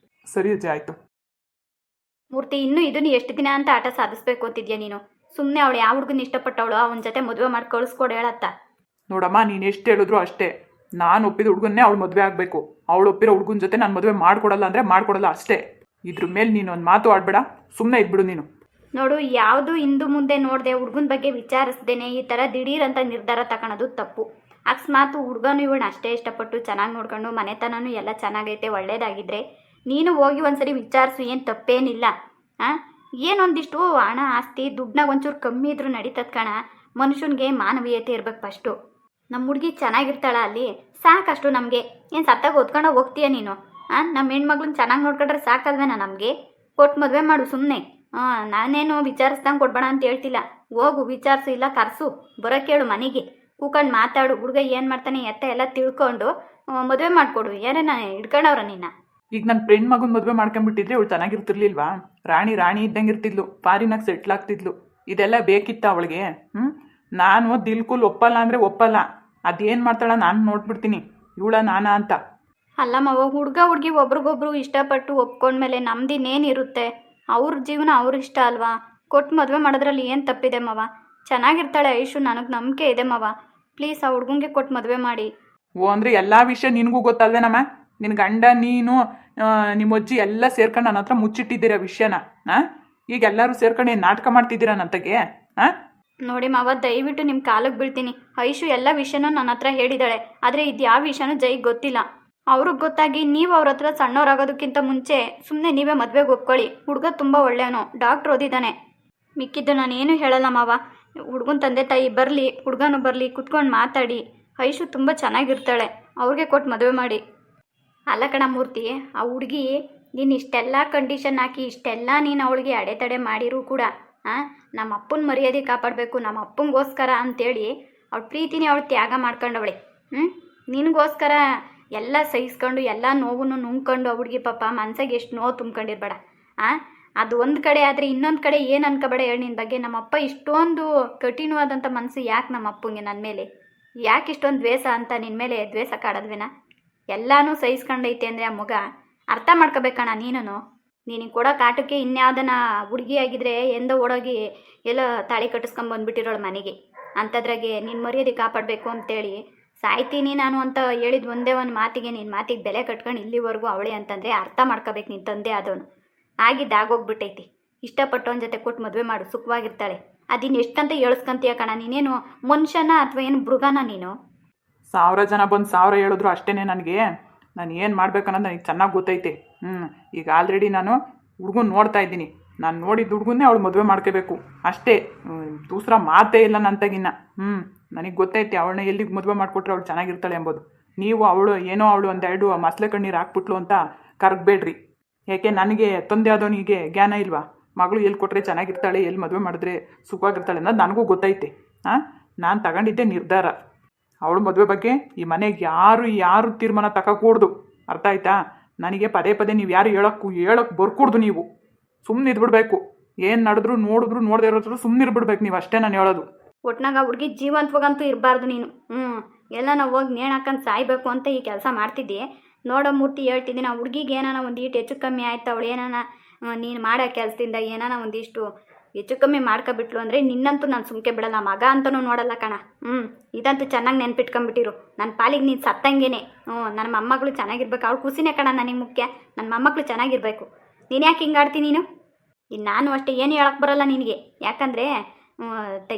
ಸರಿ ಅಜ್ಜಿ, ಆಯಿತು. ಮೂರ್ತಿ, ಇನ್ನೂ ಇದನ್ನು ಎಷ್ಟು ದಿನ ಅಂತ ಆಟ ಸಾಧಿಸ್ಬೇಕು ಅಂತಿದ್ಯಾ ನೀನು? ಸುಮ್ಮನೆ ಅವಳು ಯಾವ ಹುಡುಗನ ಇಷ್ಟಪಟ್ಟವಳು ಅವನ ಜೊತೆ ಮದುವೆ ಮಾಡಿ ಕಳಿಸ್ಕೊಡು ಹೇಳತ್ತ. ನೋಡಮ್ಮ, ನೀನು ಎಷ್ಟು ಹೇಳಿದ್ರು ಅಷ್ಟೇ. ನಾನು ಒಪ್ಪಿದ ಹುಡುಗನ್ನೇ ಅವಳು ಮದುವೆ ಆಗಬೇಕು. ಅವಳು ಒಪ್ಪಿರೋ ಹುಡುಗನ ಜೊತೆ ನಾನು ಮದುವೆ ಮಾಡ್ಕೊಡಲ್ಲ ಅಂದರೆ ಮಾಡ್ಕೊಡಲ್ಲ ಅಷ್ಟೇ. ಇದ್ರ ಮೇಲೆ ನೀನು ಒಂದು ಮಾತು ಆಡಬೇಡ, ಸುಮ್ಮನೆ ಇದ್ಬಿಡು ನೀನು. ನೋಡು, ಯಾವುದು ಹಿಂದು ಮುಂದೆ ನೋಡದೆ ಹುಡುಗನ ಬಗ್ಗೆ ವಿಚಾರಿಸ್ದೇನೆ ಈ ಥರ ದಿಢೀರ್ ಅಂತ ನಿರ್ಧಾರ ತಗೊಳೋದು ತಪ್ಪು. ಅಕಸ್ಮಾತ್ ಹುಡುಗನು ಇವಳನ್ನ ಅಷ್ಟೇ ಇಷ್ಟಪಟ್ಟು ಚೆನ್ನಾಗಿ ನೋಡ್ಕೊಂಡು ಮನೆತನೂ ಎಲ್ಲ ಚೆನ್ನಾಗೈತೆ ಒಳ್ಳೇದಾಗಿದ್ದರೆ ನೀನು ಹೋಗಿ ಒಂದ್ಸರಿ ವಿಚಾರಿಸು, ಏನು ತಪ್ಪೇನಿಲ್ಲ. ಏನೊಂದಿಷ್ಟು ಹಣ ಆಸ್ತಿ ದುಡ್ಡಾಗ ಒಂಚೂರು ಕಮ್ಮಿ ಇದ್ರೂ ನಡೀತದ ಕಣ. ಮನುಷ್ಯನಿಗೆ ಮಾನವೀಯತೆ ಇರ್ಬೇಕು ಫಸ್ಟು. ನಮ್ಮ ಹುಡುಗಿ ಚೆನ್ನಾಗಿರ್ತಾಳ ಅಲ್ಲಿ, ಸಾಕಷ್ಟು ನಮಗೆ. ಏನು ಸತ್ತಾಗ ಓದ್ಕೊಂಡು ಹೋಗ್ತೀಯ ನೀನು? ನಮ್ಮ ಹೆಣ್ಮಗ್ಳನ್ನ ಚೆನ್ನಾಗಿ ನೋಡ್ಕೊಂಡ್ರೆ ಸಾಕಲ್ವೇನಾ ನಮಗೆ? ಕೊಟ್ಟು ಮದುವೆ ಮಾಡು ಸುಮ್ಮನೆ. ನಾನೇನು ವಿಚಾರಿಸ್ದಂಗೆ ಕೊಡ್ಬೇಡ ಅಂತ ಹೇಳ್ತಿಲ್ಲ. ಹೋಗು ವಿಚಾರಿಸು, ಇಲ್ಲ ಕರ್ಸು, ಬರೋಕ್ಕೇಳು ಮನೆಗೆ. ಕೂಕೊಂಡು ಮಾತಾಡು. ಹುಡುಗ ಏನು ಮಾಡ್ತಾನೆ ಎತ್ತ ಎಲ್ಲ ತಿಳ್ಕೊಂಡು ಮದುವೆ ಮಾಡಿಕೊಡು, ಏನೇನ ಹಿಡ್ಕೊಂಡವ್ರ ನಿನ್ನ. ಈಗ ನನ್ನ ಫ್ರೆಂಡ್ ಮಗನ ಮದುವೆ ಮಾಡ್ಕೊಂಡ್ಬಿಟ್ಟಿದ್ರೆ ಇವಳು ಚೆನ್ನಾಗಿರ್ತಿರ್ಲಿಲ್ವಾ? ರಾಣಿ ಇದ್ದಂಗೆ ಇರ್ತಿದ್ಲು, ಫಾರಿನಾಗ ಸೆಟ್ಲ್ ಆಗ್ತಿದ್ಲು. ಇದೆಲ್ಲ ಬೇಕಿತ್ತ ಅವಳಿಗೆ? ನಾನು ದಿಲ್ಕುಲ್ ಒಪ್ಪಲ್ಲ ಅಂದರೆ ಒಪ್ಪಲ್ಲ. ಅದೇನು ಮಾಡ್ತಾಳ ನಾನು ನೋಡ್ಬಿಡ್ತೀನಿ, ಇವಳ ನಾನಾ ಅಂತ. ಅಲ್ಲ ಮಾವ, ಹುಡುಗ ಹುಡುಗಿ ಒಬ್ರಿಗೊಬ್ರು ಇಷ್ಟಪಟ್ಟು ಒಪ್ಕೊಂಡ್ಮೇಲೆ ನಮ್ದಿನ್ನೇನಿರುತ್ತೆ? ಅವ್ರ ಜೀವನ ಅವ್ರ ಇಷ್ಟ ಅಲ್ವಾ? ಕೊಟ್ಟು ಮದುವೆ ಮಾಡೋದ್ರಲ್ಲಿ ಏನು ತಪ್ಪಿದೆ ಮಾವ? ಚೆನ್ನಾಗಿರ್ತಾಳೆ ಐಶು, ನನಗೆ ನಂಬಿಕೆ ಇದೆ ಮಾವ. ಪ್ಲೀಸ್ ಆ ಹುಡುಗಂಗೆ ಕೊಟ್ಟು ಮದುವೆ ಮಾಡಿ. ಓ ಅಂದರೆ ಎಲ್ಲ ವಿಷಯ ನಿನಗೂ ಗೊತ್ತಲ್ವೇನಮ್ಮ? ನಿನ್ನ ಗಂಡ ನೀನು ನಿಮ್ಮ ಅಜ್ಜಿ ಎಲ್ಲ ಸೇರ್ಕೊಂಡು ನನ್ನ ಹತ್ರ ಮುಚ್ಚಿಟ್ಟಿದ್ದೀರ ವಿಷಯನ. ಈಗ ಎಲ್ಲರೂ ಸೇರ್ಕೊಂಡು ಏನು ನಾಟಕ ಮಾಡ್ತಿದ್ದೀರಾ ನನ್ನತೆಗೆ? ನೋಡಿ ಮಾವ, ದಯವಿಟ್ಟು ನಿಮ್ಮ ಕಾಲಕ್ಕೆ ಬೀಳ್ತೀನಿ. ಐಶು ಎಲ್ಲ ವಿಷಯನೂ ನನ್ನ ಹತ್ರ ಹೇಳಿದಾಳೆ, ಆದರೆ ಇದು ಯಾವ ವಿಷಯನೂ ಜೈಗೆ ಗೊತ್ತಿಲ್ಲ. ಅವ್ರಿಗೆ ಗೊತ್ತಾಗಿ ನೀವು ಅವ್ರ ಹತ್ರ ಸಣ್ಣವರಾಗೋದಕ್ಕಿಂತ ಮುಂಚೆ ಸುಮ್ಮನೆ ನೀವೇ ಮದುವೆಗೆ ಒಪ್ಕೊಳ್ಳಿ. ಹುಡುಗ ತುಂಬ ಒಳ್ಳೆಯವನು, ಡಾಕ್ಟ್ರ್ ಓದಿದ್ದಾನೆ. ಮಿಕ್ಕಿದ್ದು ನಾನೇನು ಹೇಳಲ್ಲ ಮಾವ. ಹುಡುಗನ ತಂದೆ ತಾಯಿ ಬರಲಿ, ಹುಡುಗನೂ ಬರಲಿ, ಕುತ್ಕೊಂಡು ಮಾತಾಡಿ. ಐಶು ತುಂಬ ಚೆನ್ನಾಗಿರ್ತಾಳೆ, ಅವ್ರಿಗೆ ಕೊಟ್ಟು ಮದುವೆ ಮಾಡಿ. ಅಲ್ಲ ಕಣ ಮೂರ್ತಿ, ಆ ಹುಡುಗಿ ನೀನು ಇಷ್ಟೆಲ್ಲ ಕಂಡೀಷನ್ ಹಾಕಿ ಇಷ್ಟೆಲ್ಲ ನೀನು ಅವಳಿಗೆ ಅಡೆತಡೆ ಮಾಡಿರೂ ಕೂಡ ನಮ್ಮ ಅಪ್ಪನ ಮರ್ಯಾದೆ ಕಾಪಾಡಬೇಕು, ನಮ್ಮ ಅಪ್ಪಂಗೋಸ್ಕರ ಅಂತೇಳಿ ಅವಳ ಪ್ರೀತಿನೇ ಅವಳು ತ್ಯಾಗ ಮಾಡ್ಕೊಂಡವಳೆ. ನಿನಗೋಸ್ಕರ ಎಲ್ಲ ಸಹಿಸ್ಕೊಂಡು ಎಲ್ಲ ನೋವನ್ನು ನುಂಗ್ಕೊಂಡು ಹುಡುಗಿ ಪಾಪ ಮನ್ಸಾಗೆ ಎಷ್ಟು ನೋವು ತುಂಬ್ಕೊಂಡಿರ್ಬೇಡ. ಅದು ಒಂದು ಕಡೆ ಆದರೆ ಇನ್ನೊಂದು ಕಡೆ ಏನು ಅನ್ಕೋಬೇಡ ಹೇಳಿ ನಿನ್ನ ಬಗ್ಗೆ. ನಮ್ಮಪ್ಪ ಇಷ್ಟೊಂದು ಕಠಿಣವಾದಂಥ ಮನಸ್ಸು ಯಾಕೆ ನಮ್ಮ ಅಪ್ಪಂಗೆ ನನ್ನ ಮೇಲೆ? ಯಾಕೆ ಇಷ್ಟೊಂದು ದ್ವೇಷ ಅಂತ ನಿನ್ನ ಮೇಲೆ ದ್ವೇಷ ಕಾಡೋದ್ವೇನ? ಎಲ್ಲನೂ ಸಹಿಸ್ಕೊಂಡೈತೆ ಅಂದರೆ ಆ ಮಗ ಅರ್ಥ ಮಾಡ್ಕೋಬೇಕಣ್ಣ. ನೀನಿಗೆ ಕೊಡೋ ಕಾಟಕ್ಕೆ ಇನ್ಯಾವುದನ್ನ ಹುಡುಗಿ ಆಗಿದ್ರೆ ಎಂದ ಓಡೋಗಿ ಎಲ್ಲ ತಾಳಿ ಕಟ್ಟಿಸ್ಕೊಂಬಂದ್ಬಿಟ್ಟಿರೋಳು ಮನೆಗೆ. ಅಂಥದ್ರಾಗೆ ನಿನ್ನ ಮರ್ಯಾದೆ ಕಾಪಾಡಬೇಕು ಅಂತೇಳಿ ಸಾಯ್ತೀನಿ ನಾನು ಅಂತ ಹೇಳಿದ ಒಂದೇ ಒಂದು ಮಾತಿಗೆ ನಿನ್ನ ಮಾತಿಗೆ ಬೆಲೆ ಕಟ್ಕೊಂಡು ಇಲ್ಲಿವರೆಗೂ ಅವಳೆ ಅಂತಂದರೆ ಅರ್ಥ ಮಾಡ್ಕೋಬೇಕು. ನಿನ್ನ ತಂದೆ ಆದವನು ಆಗಿದ್ದಾಗೋಗ್ಬಿಟ್ಟೈತಿ. ಇಷ್ಟಪಟ್ಟವನ ಜೊತೆ ಕೊಟ್ಟು ಮದುವೆ ಮಾಡು, ಸುಖವಾಗಿರ್ತಾಳೆ. ಅದಿನ್ನು ಎಷ್ಟಂತ ಹೇಳ್ಸ್ಕೊಂತೀಯ ಕಣ? ನೀನೇನು ಮನುಷ್ಯನ ಅಥವಾ ಏನು ಮೃಗನ ನೀನು? 1000 ಜನ ಬಂದು 1000 ಹೇಳಿದ್ರು ಅಷ್ಟೇ ನನಗೆ. ನಾನು ಏನು ಮಾಡ್ಬೇಕನ್ನೋದು ನನಗೆ ಚೆನ್ನಾಗಿ ಗೊತ್ತೈತೆ. ಈಗ ಆಲ್ರೆಡಿ ನಾನು ಹುಡುಗನ ನೋಡ್ತಾ ಇದ್ದೀನಿ. ನಾನು ನೋಡಿದ ಹುಡುಗನ್ನೇ ಅವಳು ಮದುವೆ ಮಾಡ್ಕೋಬೇಕು ಅಷ್ಟೇ. ದೂಸರ ಮಾತೇ ಇಲ್ಲ ನಂತಾಗಿನ್ನ. ನನಗೆ ಗೊತ್ತೈತೆ ಅವಳನ್ನ ಎಲ್ಲಿಗೆ ಮದುವೆ ಮಾಡಿಕೊಟ್ರೆ ಅವಳು ಚೆನ್ನಾಗಿರ್ತಾಳೆ ಎಂಬುದು. ನೀವು ಅವಳು ಏನೋ ಅವಳು ಒಂದೆರಡು ಮಸಲೆ ಕಣ್ಣೀರು ಹಾಕ್ಬಿಟ್ಲು ಅಂತ ಕರಗಬೇಡ್ರಿ. ಯಾಕೆ ನನಗೆ ತಂದೆ ಆದವನಿಗೆ ಜ್ಞಾನ ಇಲ್ವಾ? ಮಗಳು ಎಲ್ಲಿ ಕೊಟ್ಟರೆ ಚೆನ್ನಾಗಿರ್ತಾಳೆ, ಎಲ್ಲಿ ಮದುವೆ ಮಾಡಿದ್ರೆ ಸುಖವಾಗಿರ್ತಾಳೆ ಅನ್ನೋದು ನನಗೂ ಗೊತ್ತೈತೆ. ನಾನು ತಗೊಂಡಿದ್ದೆ ನಿರ್ಧಾರ. ಅವಳ ಮದುವೆ ಬಗ್ಗೆ ಈ ಮನೆಗೆ ಯಾರು ತೀರ್ಮಾನ ತಗೋಕೂಡ್ದು. ಅರ್ಥ ಆಯ್ತಾ? ನನಗೆ ಪದೇ ಪದೇ ನೀವು ಯಾರು ಹೇಳೋಕ್ಕೆ ಬರ್ಕೂಡ್ದು. ನೀವು ಸುಮ್ಮನೆ ಇದ್ಬಿಡ್ಬೇಕು. ಏನು ನಡೆದ್ರು ನೋಡದೇ ಇರೋದ್ರು ಸುಮ್ಮನೆ ಇರ್ಬಿಡ್ಬೇಕು ನೀವು, ಅಷ್ಟೇ ನಾನು ಹೇಳೋದು. ಒಟ್ನಾಗ ಹುಡುಗಿ ಜೀವಂತವಾಗಂತೂ ಇರಬಾರ್ದು ನೀನು. ಎಲ್ಲ ನಾವು ಹೋಗಿ ನೇಣು ಹಾಕೊಂಡು ಸಾಯ್ಬೇಕು ಅಂತ ಈ ಕೆಲಸ ಮಾಡ್ತಿದ್ದೆ. ನೋಡೋ ಮೂರ್ತಿ, ಹೇಳ್ತಿದ್ದೀನಿ, ಆ ಹುಡುಗಿಗೆ ಏನಾನ ಒಂದು ಈಟು ಹೆಚ್ಚು ಕಮ್ಮಿ ಆಯ್ತು, ಅವಳು ಏನಾನ ನೀನು ಮಾಡೋ ಕೆಲಸದಿಂದ ಏನಾನ ಒಂದಿಷ್ಟು ಹೆಚ್ಚು ಕಮ್ಮಿ ಮಾಡ್ಕೊಬಿಟ್ಲು ಅಂದರೆ ನಿನ್ನಂತೂ ನಾನು ಸುಮ್ಕೆ ಬಿಡಲ್ಲ. ಮಗ ಅಂತಲೂ ನೋಡಲ್ಲ ಕಣ. ಇದಂತೂ ಚೆನ್ನಾಗಿ ನೆನ್ಪಿಟ್ಕೊಂಬಿಟ್ಟಿರು. ನನ್ನ ಪಾಲಿಗೆ ನೀನು ಸತ್ತಂಗೇನೆ. ನನ್ನ ಮೊಮ್ಮಗಳು ಚೆನ್ನಾಗಿರ್ಬೇಕು. ಅವಳು ಖುಷಿನೇ ಕಣ ನನಗೆ ಮುಖ್ಯ. ನನ್ನ ಮೊಮ್ಮಕ್ಕಳು ಚೆನ್ನಾಗಿರಬೇಕು. ನೀನು ಯಾಕೆ ಹಿಂಗಾಡ್ತೀನಿ ನೀನು? ಇನ್ನು ನಾನು ಅಷ್ಟೇ ಏನು ಹೇಳಕ್ಕೆ ಬರೋಲ್ಲ ನಿನಗೆ. ಯಾಕಂದರೆ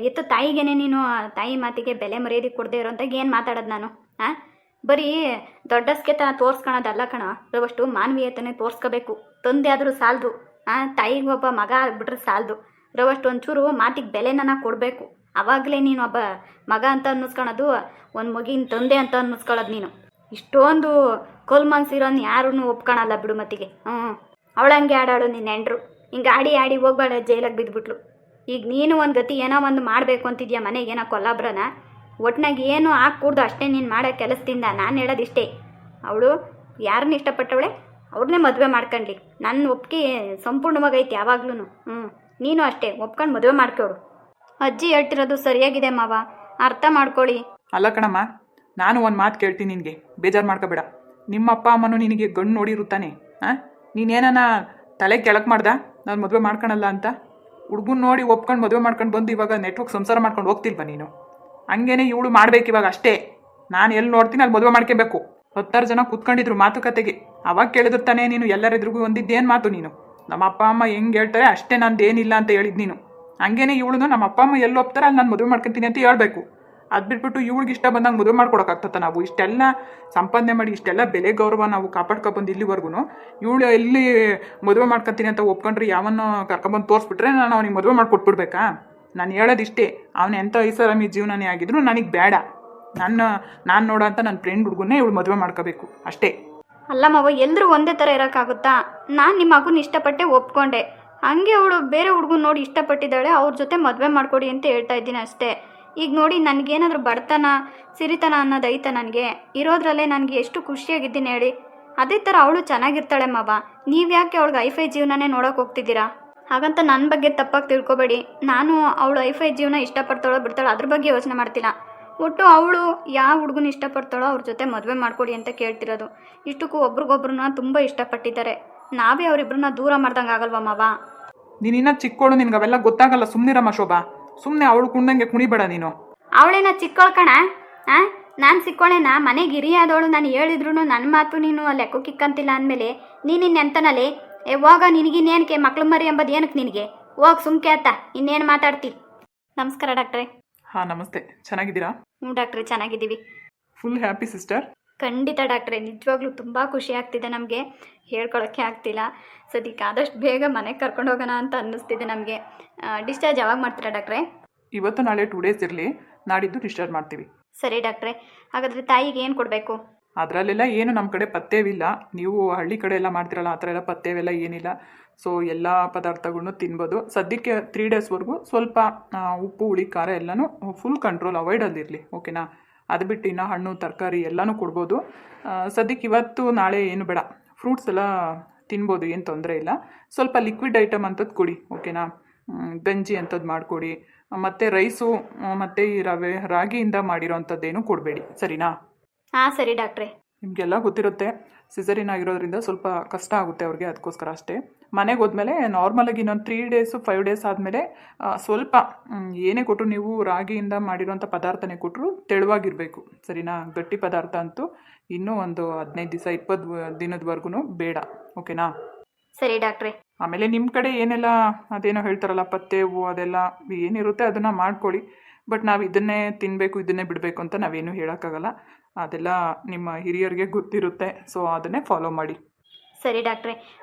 ಎತ್ತು ತಾಯಿಗೇನೆ ನೀನು ತಾಯಿ ಮಾತಿಗೆ ಬೆಲೆ ಮರ್ಯಾದೆ ಕೊಡದೆ ಇರೋಂತಾಗ ಏನು ಮಾತಾಡೋದು ನಾನು? ಬರೀ ದೊಡ್ಡಸ್ಕೆತನ ತೋರಿಸ್ಕೊಳೋದಲ್ಲ ಕಣ, ಅಷ್ಟು ಮಾನವೀಯತೆನೇ ತೋರಿಸ್ಕೋಬೇಕು. ತಂದೆ ಆದರೂ ಸಾಲದು, ತಾಯಿಗೆ ಒಬ್ಬ ಮಗ ಆಗ್ಬಿಟ್ರೆ ಸಾಲದು. ರವಷ್ಟು ಒಂಚೂರು ಮಾತಿಗೆ ಬೆಲೆನ ಕೊಡಬೇಕು. ಆವಾಗಲೇ ನೀನು ಒಬ್ಬ ಮಗ ಅಂತ ಅನ್ನಿಸ್ಕೊಳೋದು, ಒಂದು ಮಗಿನ ತಂದೆ ಅಂತ ಅನ್ನಿಸ್ಕೊಳ್ಳೋದು ನೀನು. ಇಷ್ಟೊಂದು ಕೋಲ್ಮನ್ಸಿರೋನು ಯಾರೂ ಒಪ್ಕೊಳಲ್ಲ ಬಿಡು ಮತ್ತಿಗೆ. ಅವಳಂಗೆ ಆಡಾಳು ನಿನ್ನ ಹೆಂಡ್ರು. ಹಿಂಗೆ ಆಡಿ ಹೋಗ್ಬೇಡ, ಜೈಲಾಗಿ ಬಿದ್ದುಬಿಟ್ಲು. ಈಗ ನೀನು ಒಂದು ಗತಿ ಏನೋ ಒಂದು ಮಾಡಬೇಕು ಅಂತಿದ್ಯಾ ಮನೆಗೆ, ಏನೋ ಕೊಲ್ಲಾಬ್ರನ. ಒಟ್ನಾಗ ಏನು ಹಾಕ್ಕೂಡ್ದು ಅಷ್ಟೇ ನೀನು ಮಾಡೋ ಕೆಲಸದಿಂದ. ನಾನು ಹೇಳೋದಿಷ್ಟೇ, ಅವಳು ಯಾರನ್ನ ಇಷ್ಟಪಟ್ಟವಳೆ ಅವ್ರನ್ನೇ ಮದುವೆ ಮಾಡ್ಕೊಳ್ಳಿ. ನನ್ನ ಒಪ್ಪಿಗೆ ಸಂಪೂರ್ಣವಾಗೈತಿ ಯಾವಾಗ್ಲೂ. ನೀನು ಅಷ್ಟೇ ಒಪ್ಕೊಂಡು ಮದುವೆ ಮಾಡ್ಕೊಡು. ಅಜ್ಜಿ ಹೇಳ್ತಿರೋದು ಸರಿಯಾಗಿದೆ ಮಾವ, ಅರ್ಥ ಮಾಡ್ಕೊಳ್ಳಿ. ಅಲ್ಲ ಕಣಮ್ಮ, ನಾನು ಒಂದು ಮಾತು ಕೇಳ್ತೀನಿ ನಿನಗೆ, ಬೇಜಾರು ಮಾಡ್ಕೋಬೇಡ. ನಿಮ್ಮ ಅಪ್ಪ ಅಮ್ಮನೂ ನಿನಗೆ ಗಂಡು ನೋಡಿರುತ್ತಾನೆ. ನೀನೇನ ತಲೆ ಕೆಳಕ್ಕೆ ಮಾಡ್ದ ನಾನು ಮದುವೆ ಮಾಡ್ಕೊಳಲ್ಲ ಅಂತ? ಹುಡುಗನ ನೋಡಿ ಒಪ್ಕೊಂಡು ಮದುವೆ ಮಾಡ್ಕೊಂಡು ಬಂದು ಇವಾಗ ನೆಟ್ವರ್ಕ್ ಸಂಸಾರ ಮಾಡ್ಕೊಂಡು ಹೋಗ್ತಿಲ್ವ ನೀನು? ಹಂಗೇನೆ ಇವಳು ಮಾಡ್ಬೇಕು ಇವಾಗ ಅಷ್ಟೇ. ನಾನು ಎಲ್ಲಿ ನೋಡ್ತೀನಿ ಅಲ್ಲಿ ಮದುವೆ ಮಾಡ್ಕೋಬೇಕು. 10 ಜನ ಕೂತ್ಕೊಂಡಿದ್ರು ಮಾತುಕತೆಗೆ. ಅವಾಗ ಕೇಳಿದ್ರು ತಾನೇ ನೀನು ಎಲ್ಲರೆದ್ರಿಗೂ ಒಂದಿದ್ದೇನು ಮಾತು ನೀನು? ನಮ್ಮ ಅಪ್ಪ ಅಮ್ಮ ಹೆಂಗೆ ಹೇಳ್ತಾರೆ ಅಷ್ಟೇ, ನಂದೇನಿಲ್ಲ ಅಂತ ಹೇಳಿದ್ದು ನೀನು. ಹಂಗೇನೆ ಇವಳು ನಮ್ಮ ಅಪ್ಪ ಅಮ್ಮ ಎಲ್ಲಿ ಒಪ್ತಾರೆ ಅಲ್ಲಿ ನಾನು ಮದುವೆ ಮಾಡ್ಕೊತೀನಿ ಅಂತ ಹೇಳ್ಬೇಕು. ಅದು ಬಿಟ್ಬಿಟ್ಟು ಇವಳಿಗೆ ಇಷ್ಟ ಬಂದಂಗೆ ಮದುವೆ ಮಾಡ್ಕೊಡೋಕ್ಕಾಗ್ತತ್ತ? ನಾವು ಇಷ್ಟೆಲ್ಲ ಸಂಪಾದನೆ ಮಾಡಿ ಇಷ್ಟೆಲ್ಲ ಬೆಲೆ ಗೌರವ ನಾವು ಕಾಪಾಡ್ಕೊಬಂದು ಇಲ್ಲಿವರೆಗೂ ಇವಳು ಎಲ್ಲಿ ಮದುವೆ ಮಾಡ್ಕೊತೀನಿ ಅಂತ ಒಪ್ಕೊಂಡ್ರೆ ಯಾವನ್ನೋ ಕರ್ಕೊಬಂದು ತೋರಿಸ್ಬಿಟ್ರೆ ನಾನು ಅವನಿಗೆ ಮದುವೆ ಮಾಡಿಕೊಟ್ಬಿಡ್ಬೇಕಾ? ನಾನು ಹೇಳೋದಿಷ್ಟೇ, ಅವನು ಎಂಥ ಐಷಾರಾಮಿ ಜೀವನನೇ ಆಗಿದ್ರು ನನಗೆ ಬೇಡ. ನಾನು ನೋಡೋ ಅಂತ ನನ್ನ ಫ್ರೆಂಡ್ ಹುಡುಗನ್ನೇ ಇವಳು ಮದುವೆ ಮಾಡ್ಕೋಬೇಕು ಅಷ್ಟೇ. ಅಲ್ಲ ಮಾವ, ಎಲ್ಲರೂ ಒಂದೇ ಥರ ಇರೋಕ್ಕಾಗುತ್ತಾ? ನಾನು ನಿಮ್ಮ ಮಗುನ ಇಷ್ಟಪಟ್ಟೆ ಒಪ್ಕೊಂಡೆ. ಹಂಗೆ ಅವಳು ಬೇರೆ ಹುಡುಗನ ನೋಡಿ ಇಷ್ಟಪಟ್ಟಿದ್ದಾಳೆ, ಅವ್ರ ಜೊತೆ ಮದುವೆ ಮಾಡ್ಕೊಡಿ ಅಂತ ಹೇಳ್ತಾ ಇದ್ದೀನಿ ಅಷ್ಟೇ. ಈಗ ನೋಡಿ ನನಗೇನಾದರೂ ಬಡತನ ಸಿರಿತನ ಅನ್ನೋದು ಐತೆ ನನಗೆ ಇರೋದ್ರಲ್ಲೇ ನನಗೆ ಎಷ್ಟು ಖುಷಿಯಾಗಿದ್ದೀನಿ ಹೇಳಿ. ಅದೇ ಥರ ಅವಳು ಚೆನ್ನಾಗಿರ್ತಾಳೆ ಮಾವ. ನೀವು ಯಾಕೆ ಅವಳಿಗೆ ಐಫೈ ಜೀವನನೇ ನೋಡೋಕೆ ಹೋಗ್ತಿದ್ದೀರಾ? ಹಾಗಂತ ನನ್ನ ಬಗ್ಗೆ ತಪ್ಪಾಗಿ ತಿಳ್ಕೊಬೇಡಿ. ನಾನು ಅವಳು ಐಫೈ ಜೀವನ ಇಷ್ಟಪಡ್ತಾಳೋ ಬಿಡ್ತಾಳೋ ಅದ್ರ ಬಗ್ಗೆ ಯೋಚನೆ ಮಾಡ್ತಿಲ್ಲ. ಒಟ್ಟು ಅವಳು ಯಾವ ಹುಡುಗನ ಇಷ್ಟಪಡ್ತಾಳೋ ಅವ್ರ ಜೊತೆ ಮದುವೆ ಮಾಡಿಕೊಡಿ ಅಂತ ಕೇಳ್ತಿರೋದು. ಇಷ್ಟಕ್ಕೂ ಒಬ್ರಿಗೊಬ್ರನ್ನ ತುಂಬ ಇಷ್ಟಪಟ್ಟಿದ್ದಾರೆ. ನಾವೇ ಅವರಿಬ್ಬರನ್ನ ದೂರ ಮಾಡ್ದಂಗೆ ಆಗಲ್ವಾ ಮಾವ? ನೀನಿನ್ನ ಚಿಕ್ಕವಳು, ನಿನ್ಗೆ ಅವೆಲ್ಲ ಗೊತ್ತಾಗಲ್ಲ. ಸುಮ್ಮನಿರಮ್ಮ ಶೋಭಾ, ಸುಮ್ಮನೆ ಅವಳು ಕುಣ್ದಂಗೆ ಕುಣಿಬೇಡ ನೀನು. ಅವಳೇನ ಚಿಕ್ಕವಳು ಕಣ? ನಾನು ಸಿಕ್ಕೋಳೇನಾ? ಮನೆಗೆ ಹಿರಿಯಾದವಳು. ನಾನು ಹೇಳಿದ್ರು ನನ್ನ ಮಾತು ನೀನು ಲೆಕ್ಕಕ್ಕಿಕ್ಕಂತಿಲ್ಲ ಅಂದಮೇಲೆ ನೀನಿನ್ನೆಂತನಲ್ಲಿ ಯಾವಾಗ ನಿನಗಿನ್ನೇನಕ್ಕೆ ಮಕ್ಳು ಮರಿ ಎಂಬುದು ಏನಕ್ಕೆ ನಿನಗೆ? ಹೋಗಿ ಸುಮ್ಕೆ ಆತ, ಇನ್ನೇನು ಮಾತಾಡ್ತಿ? ನಮಸ್ಕಾರ ಡಾಕ್ಟ್ರೇ. ಹಾಂ ನಮಸ್ತೆ, ಚೆನ್ನಾಗಿದ್ದೀರಾ? ಹ್ಞೂ ಡಾಕ್ಟ್ರೇ, ಚೆನ್ನಾಗಿದ್ದೀವಿ. Full happy sister. ಖಂಡಿತ ಡಾಕ್ಟ್ರೇ, ನಿಜವಾಗ್ಲೂ ತುಂಬ ಖುಷಿ ಆಗ್ತಿದೆ. ನಮಗೆ ಹೇಳ್ಕೊಳಕ್ಕೆ ಆಗ್ತಿಲ್ಲ. ಸದ್ಯಕ್ಕೆ ಆದಷ್ಟು ಬೇಗ ಮನೆಗೆ ಕರ್ಕೊಂಡು ಹೋಗೋಣ ಅಂತ ಅನ್ನಿಸ್ತಿದೆ ನಮಗೆ. ಡಿಸ್ಚಾರ್ಜ್ ಯಾವಾಗ ಮಾಡ್ತೀರಾ ಡಾಕ್ಟ್ರೇ? ಇವತ್ತು ನಾಳೆ 2 ಡೇಸ್ ಇರಲಿ, ನಾಡಿದ್ದು ಡಿಸ್ಚಾರ್ಜ್ ಮಾಡ್ತೀವಿ. ಸರಿ ಡಾಕ್ಟ್ರೇ. ಹಾಗಾದರೆ ತಾಯಿಗೆ ಏನು ಕೊಡಬೇಕು? ಅದರಲ್ಲೆಲ್ಲ ಏನು ನಮ್ಮ ಕಡೆ ಪಥ್ಯವಿಲ್ಲ. ನೀವು ಹಳ್ಳಿ ಕಡೆ ಎಲ್ಲ ಮಾಡ್ತಿರಲ್ಲ, ಆ ಥರ ಎಲ್ಲ ಪಥ್ಯವೆಲ್ಲ ಏನಿಲ್ಲ. ಸೊ ಎಲ್ಲ ಪದಾರ್ಥಗಳನ್ನೂ ತಿನ್ಬೋದು. ಸದ್ಯಕ್ಕೆ 3 ಡೇಸ್ವರೆಗೂ ಸ್ವಲ್ಪ ಉಪ್ಪು ಹುಳಿ ಖಾರ ಎಲ್ಲನೂ ಫುಲ್ ಕಂಟ್ರೋಲ್ ಅವಾಯ್ಡಲ್ಲಿರಲಿ, ಓಕೆನಾ? ಅದು ಬಿಟ್ಟು ಇನ್ನು ಹಣ್ಣು ತರಕಾರಿ ಎಲ್ಲನೂ ಕೊಡ್ಬೋದು. ಸದ್ಯಕ್ಕೆ ಇವತ್ತು ನಾಳೆ ಏನು ಬೇಡ, ಫ್ರೂಟ್ಸ್ ಎಲ್ಲ ತಿನ್ಬೋದು, ಏನು ತೊಂದರೆ ಇಲ್ಲ. ಸ್ವಲ್ಪ ಲಿಕ್ವಿಡ್ ಐಟಮ್ ಅಂಥದ್ದು ಕೊಡಿ, ಓಕೆನಾ? ಗಂಜಿ ಅಂಥದ್ದು ಮಾಡಿಕೊಡಿ. ಮತ್ತು ರೈಸು ಮತ್ತು ಈ ರಾಗಿಯಿಂದ ಮಾಡಿರೋ ಅಂಥದ್ದೇನು ಕೊಡಬೇಡಿ, ಸರಿನಾ? ಹಾಂ ಸರಿ ಡಾಕ್ಟ್ರೇ. ನಿಮಗೆಲ್ಲ ಗೊತ್ತಿರುತ್ತೆ, ಸಿಸರಿನ್ ಆಗಿರೋದ್ರಿಂದ ಸ್ವಲ್ಪ ಕಷ್ಟ ಆಗುತ್ತೆ ಅವ್ರಿಗೆ, ಅದಕ್ಕೋಸ್ಕರ ಅಷ್ಟೇ. ಮನೆಗೆ ಹೋದ್ಮೇಲೆ ನಾರ್ಮಲಾಗಿ ಇನ್ನೊಂದು 3 ಡೇಸು 5 ಡೇಸ್ ಆದಮೇಲೆ ಸ್ವಲ್ಪ ಏನೇ ಕೊಟ್ಟರು, ನೀವು ರಾಗಿಯಿಂದ ಮಾಡಿರೋಂಥ ಪದಾರ್ಥನೇ ಕೊಟ್ಟರು ತೆಳುವಾಗಿರಬೇಕು, ಸರಿನಾ? ಗಟ್ಟಿ ಪದಾರ್ಥ ಅಂತೂ ಇನ್ನೂ ಒಂದು 15 ದಿವಸ 20 ದಿನದವರೆಗೂ ಬೇಡ, ಓಕೆನಾ? ಸರಿ ಡಾಕ್ಟ್ರೇ. ಆಮೇಲೆ ನಿಮ್ಮ ಕಡೆ ಏನೆಲ್ಲ ಅದೇನೋ ಹೇಳ್ತಾರಲ್ಲ ಪಥ್ಯವು, ಅದೆಲ್ಲ ಏನಿರುತ್ತೆ ಅದನ್ನು ಮಾಡ್ಕೊಳ್ಳಿ. ಬಟ್ ನಾವು ಇದನ್ನೇ ತಿನ್ನಬೇಕು ಇದನ್ನೇ ಬಿಡಬೇಕು ಅಂತ ನಾವೇನು ಹೇಳೋಕ್ಕಾಗಲ್ಲ. ಅದೆಲ್ಲ ನಿಮ್ಮ ಹಿರಿಯರಿಗೆ ಗೊತ್ತಿರುತ್ತೆ, ಸೊ ಅದನ್ನೇ ಫಾಲೋ ಮಾಡಿ. ಸರಿ ಡಾಕ್ಟ್ರೇ.